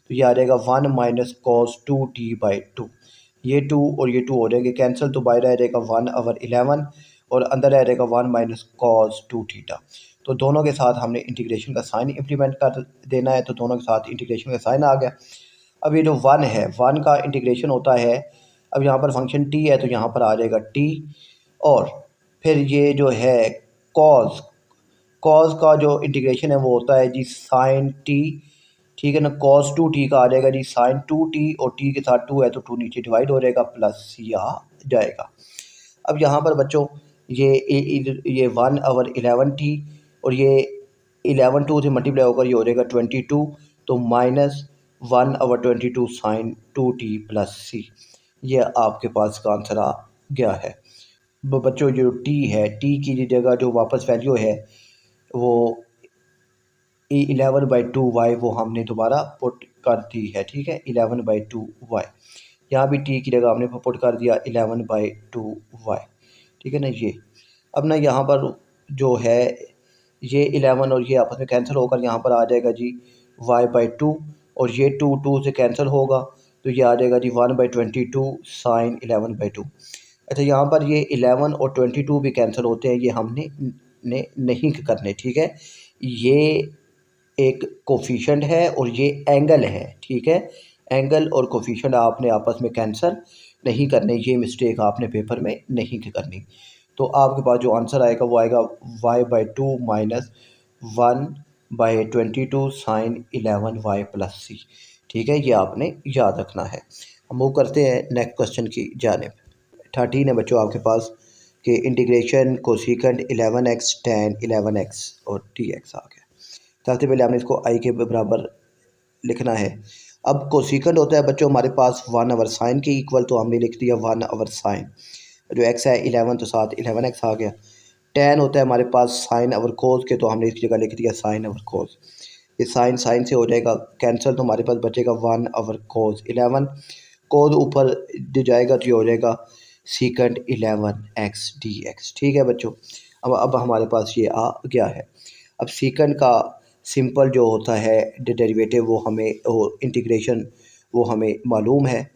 तो ये आ जाएगा 1 माइनस कॉस 2t/2। ये 2 और ये 2 हो जाएंगे कैंसिल, तो बाहर आ जाएगा 1/11, और अंदर रह जाएगा 1 माइनस कॉस 2 थीटा। तो दोनों के साथ हमने इंटीग्रेशन का साइन इम्प्लीमेंट कर देना है, तो दोनों के साथ इंटीग्रेशन का साइन आ गया। अब ये जो 1 है, 1 का इंटीग्रेशन होता है, अब यहाँ पर फंक्शन t है तो यहाँ पर आ जाएगा t, और फिर ये जो है कॉस का जो इंटीग्रेशन है वो होता है जी साइन t, ठीक है ना। कॉस 2t का आ जाएगा जी साइन 2t, और t के साथ 2 है तो 2 नीचे डिवाइड हो जाएगा, प्लस ये आ जाएगा। अब यहाँ पर बच्चों ये 1/11t, और ये 11 2 से मल्टीप्लाई होकर ये हो जाएगा 22, तो minus 1/22 sign 2t plus c, ये आपके पास का आंसर आ गया है। बच्चों जो t है, t की जगह जो वापस वैल्यू है वो 11/2y वो हमने दोबारा पुट कर दी है, ठीक है। 11/2y यहाँ भी t की जगह हमने पुट कर दिया 11/2y, ठीक है ना। ये अब ना यहाँ पर जो है ये 11 और ये आपस में कैंसिल होकर यहाँ पर आ जाएगा जी y/2, और ये 2 से कैंसिल होगा तो ये आ जाएगा जी 1/22 साइन 11/2। अच्छा, यहाँ पर ये 11 और 22 भी कैंसिल होते हैं, ये हमने नहीं करने, ठीक है। ये एक कोफिशिएंट है और ये एंगल है, ठीक है। एंगल और कोफिशिएंट आपने आपस में कैंसिल नहीं करने, ये मिस्टेक आपने पेपर में नहीं करनी। तो आपके पास जो आंसर आएगा वो आएगा y/2 minus 1/22 sign 11y plus c, ठीक है। ये आपने याद रखना है। हम मूव करते हैं नेक्स्ट क्वेश्चन की जानिब। 13 है बच्चों आपके पास कि integration cosecant 11x tan 11x और dx आ गया। सबसे पहले हमने इसको i के बराबर लिखना है। अब कोसिकेंट होता है बच्चों हमारे पास 1/sin के इक्वल, तो हमने लिख दिया 1/sin, जो x है 11 तो साथ 11x आ गया। tan होता है हमारे पास sin/cos के, तो हमने इसकी जगह लिख दिया sin/cos। ये साइन से हो जाएगा कैंसिल, तो हमारे पास बचेगा 1/cos 11, cos ऊपर जो जाएगा तो ये हो जाएगा सीकेंट 11x dx, ठीक है बच्चों। अब हमारे पास ये आ गया है। अब सीकेंट का सिंपल जो होता है डेरिवेटिव वो हमें, वो इंटीग्रेशन वो हमें मालूम है,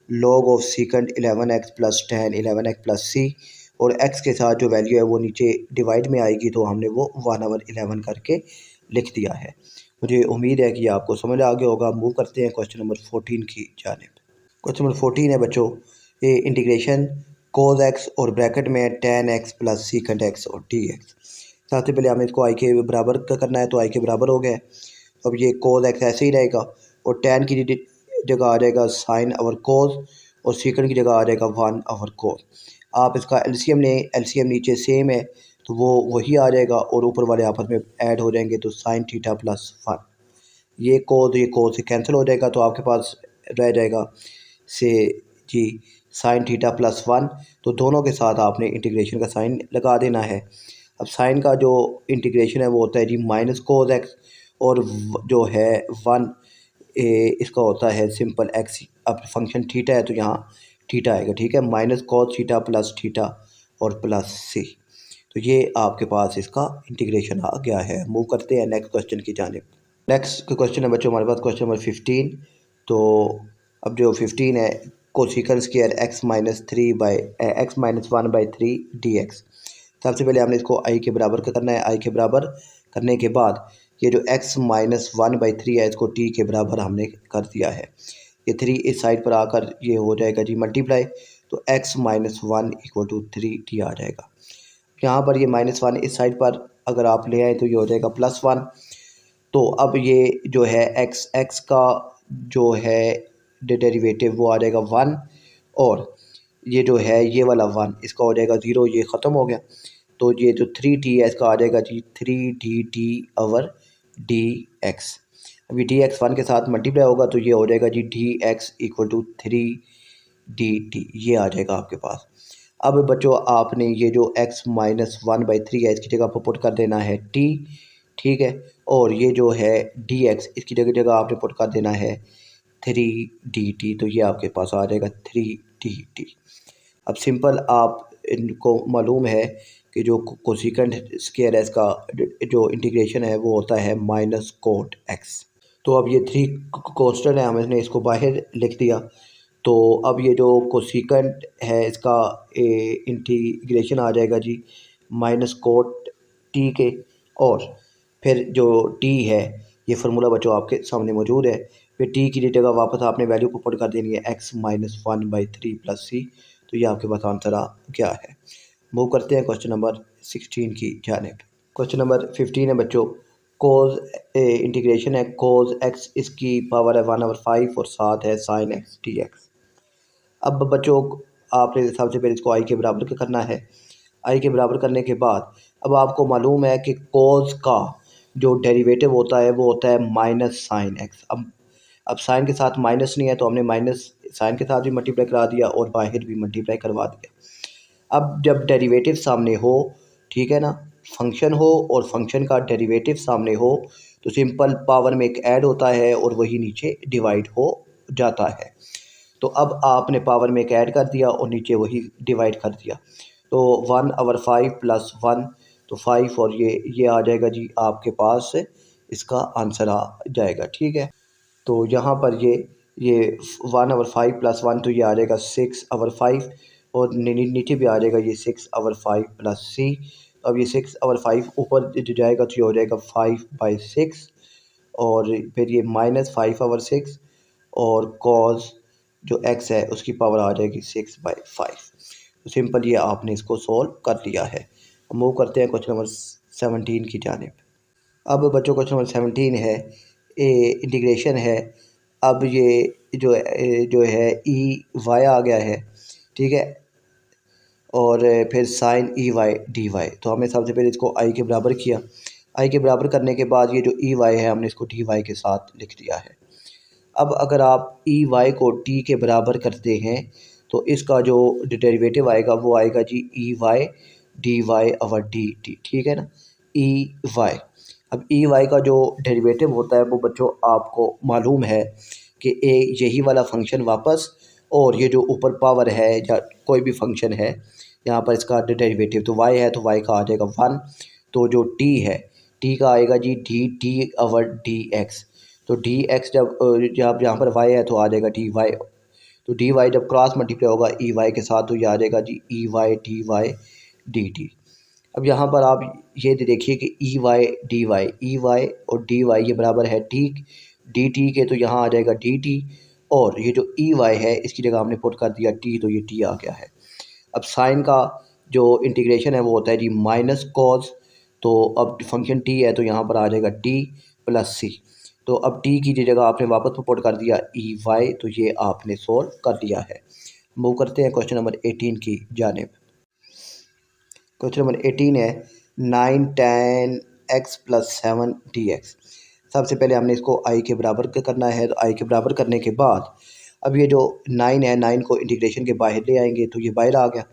log of secant 11x plus tan 11x plus c, और x के साथ जो वैल्यू है वो नीचे डिवाइड में आएगी, तो हमने वो 1/11 करके लिख दिया है। मुझे उम्मीद है कि आपको समझ आ गया होगा। मूव करते हैं क्वेश्चन नंबर 14 की जानिब। क्वेश्चन नंबर 14 है बच्चों, ये इंटीग्रेशन cos x और ब्रैकेट में tan x plus secant x और dx। सबसे पहले हमें इसको i के बराबर करना है, तो i के बराबर हो गया। अब ये cos x ऐसे ही रहेगा, और tan की जगह आ जाएगा sin/cos, और सीकेंट की जगह आ जाएगा 1/cos। आप इसका एलसीएम लें, एलसीएम नीचे सेम है तो वो वही आ जाएगा, और ऊपर वाले आपस में ऐड हो जाएंगे, तो sin थीटा प्लस 1। ये cos से कैंसिल हो जाएगा, तो आपके पास रह जाएगा से जी sin थीटा प्लस 1। तो दोनों के साथ आपने इंटीग्रेशन का साइन लगा देना है। अब साइन का जो इंटीग्रेशन है वो होता है जी माइनस cos x, और जो है 1 इसका होता है सिंपल x। अब फंक्शन थीटा है तो यहाँ थीटा आएगा, ठीक है। Minus cos theta plus theta और प्लस c, तो ये आपके पास इसका इंटीग्रेशन आ गया है। मूव करते हैं नेक्स्ट क्वेश्चन की जानिब। नेक्स्ट क्वेश्चन है बच्चों हमारे पास क्वेश्चन नंबर 15। तो अब जो 15 है, cosecant square x minus 1/3 dx। सबसे पहले हमने इसको i के बराबर करना है। i के बराबर करने के बाद ये जो x माइनस 1/3 है इसको t के बराबर हमने कर दिया है। ये 3 इस साइड पर आकर ये हो जाएगा जी मल्टीप्लाई, तो x minus 1 equal to 3t आ जाएगा। यहाँ पर ये -1 इस साइड पर अगर आप ले आए तो ये हो जाएगा +1। तो अब ये जो है x का जो है डेरिवेटिव वो आ जाएगा 1, और ये जो है ये वाला 1 इसका हो जाएगा 0, ये ख़त्म हो गया। तो ये जो 3t है इसका आ जाएगा जी 3dt/dx। अभी dx 1 के साथ मल्टीप्लाई होगा तो ये हो जाएगा जी dx इक्वल टू 3dt, ये आ जाएगा आपके पास। अब बच्चों आपने ये जो x माइनस 1/3 है इसकी जगह पर पुट कर देना है t, ठीक है। और ये जो है dx इसकी जगह आपने पुट कर देना है 3dt, तो ये आपके पास आ जाएगा 3dt। अब सिंपल आप इनको मालूम है कि जो कोसिकेंट स्क्वायर है इसका जो इंटीग्रेशन है वो होता है माइनस cot x। तो अब ये 3 कांस्टेंट है, हमने इसको बाहर लिख दिया, तो अब ये जो कोसिकेंट है इसका इंटीग्रेशन आ जाएगा जी माइनस कोट टी के, और फिर जो टी है ये फार्मूला बच्चों आपके सामने मौजूद है। फिर टी की जगह वापस आपने वैल्यू को पुट कर देनी है x-1/3 + c। तो ये आपके पास आंसर आ गया है। मूव करते हैं क्वेश्चन नंबर 16 की जानिब। क्वेश्चन नंबर 15 है बच्चों, कोज इंटीग्रेशन है कोज x इसकी पावर है 1/5 और साथ है साइन x dx। अब बच्चों आपने सबसे पहले इसको आई के बराबर करना है। आई के बराबर करने के बाद अब आपको मालूम है कि कोस का जो डेरिवेटिव होता है वो होता है माइनस साइन एक्स। अब साइन के साथ माइनस नहीं है तो हमने माइनस साइन के साथ भी मल्टीप्लाई करा दिया और बाहर भी मल्टीप्लाई करवा दिया। अब जब डेरिवेटिव सामने हो, ठीक है ना, फंक्शन हो और फंक्शन का डेरिवेटिव सामने हो तो सिंपल पावर में एक ऐड होता है और वही नीचे डिवाइड हो जाता है। तो अब आपने पावर में एक ऐड कर दिया और नीचे वही डिवाइड कर दिया। तो 1/5 + 1 तो 5 और ये आ जाएगा जी आपके पास इसका आंसर आ जाएगा। ठीक है, तो यहाँ पर ये 1/5 + 1 तो ये आ जाएगा 6/5 और नीचे भी आ जाएगा ये 6/5 + c। तो अब ये 6/5 ऊपर जो जाएगा तो ये हो जाएगा 5/6 और फिर ये -5/6 और कॉस जो x है उसकी पावर आ जाएगी 6/5। तो सिंपल ये आपने इसको सॉल्व कर लिया है। मूव करते हैं क्वेश्चन नंबर 17 की जानिब। अब बच्चों क्वेश्चन नंबर 17 है इंटीग्रेशन है। अब ये जो है ई वाई आ गया है, ठीक है, और फिर sine e y d y. तो हमने सबसे पहले इसको आई के बराबर किया। आई के बराबर करने के बाद ये जो ई वाई है हमने इसको डी वाई के साथ लिख दिया है। अब अगर आप ई वाई को टी के बराबर करते हैं तो इसका जो डेरिवेटिव आएगा वो आएगा जी e y d y over d t. ठीक है ना, ई वाई। अब ई वाई का जो डेरिवेटिव होता है वो बच्चों आपको मालूम है कि यही वाला फंक्शन वापस, और ये जो ऊपर पावर है या कोई भी फंक्शन है यहाँ पर इसका डेरिवेटिव तो y है तो y का आ जाएगा 1। तो जो t है t का आएगा जी d t over d x. तो डी एक्स जब यहाँ पर y है तो आ जाएगा डी वाई। तो डी वाई जब क्रॉस मल्टीप्लाई होगा ई वाई के साथ तो ये आ जाएगा जी ई वाई डी टी। अब यहाँ पर आप ये देखिए कि ई वाई और डी वाई ये बराबर है डी टी के, तो यहाँ आ जाएगा डी टी, और ये जो ई वाई है इसकी जगह हमने पुट कर दिया टी तो ये टी आ गया है। अब साइन का जो इंटीग्रेशन है वो होता है जी माइनस कॉस। तो अब फंक्शन टी है तो यहाँ पर आ जाएगा टी प्लस सी। तो अब टी की जगह आपने वापस पुट कर दिया ई वाई, तो ये आपने सोल्व कर लिया है। मूव करते हैं क्वेश्चन नंबर 18 की जानिब। क्वेश्चन नंबर 18 है 9 tan x + 7 dx। सबसे पहले हमने इसको आई के बराबर करना है। तो आई के बराबर करने के बाद अब ये जो 9 है 9 को इंटीग्रेशन के बाहर ले आएंगे तो ये बाहर आ गया,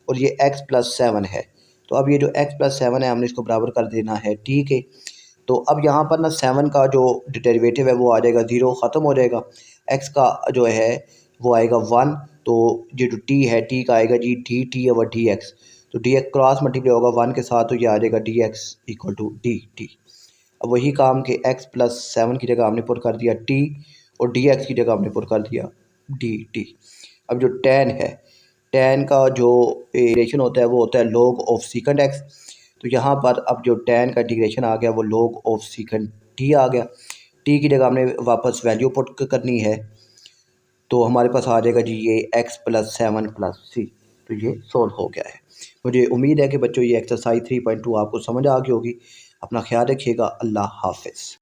और ये x + 7 है। तो अब ये जो x + 7 है हमने इसको बराबर कर देना है t के। तो अब यहाँ पर ना 7 का जो डेरिवेटिव है वो आ जाएगा 0, ख़त्म हो जाएगा। x का जो है वो आएगा 1। तो ये जो t है t का आएगा जी d t over d x. तो डी एक्स क्रॉस मल्टीप्लाई होगा 1 के साथ तो ये आ जाएगा d x equal to d t. अब वही काम के x + 7 की जगह हमने पुट कर दिया t और डी एक्स की जगह हमने पुट कर दिया डी टी। अब जो tan है, tan का जो रिलेशन होता है वो होता है log ऑफ सीकेंड x। तो यहाँ पर अब जो tan का इंटीग्रेशन आ गया वो log ऑफ सीकेंड t आ गया। t की जगह हमने वापस वैल्यू पुट करनी है, तो हमारे पास आ जाएगा जी ये x + 7 + c। तो ये सोल्व हो गया है। मुझे उम्मीद है कि बच्चों ये एक्सरसाइज 3.2 आपको समझ आ गई होगी। अपना ख्याल रखिएगा। अल्लाह हाफिज़।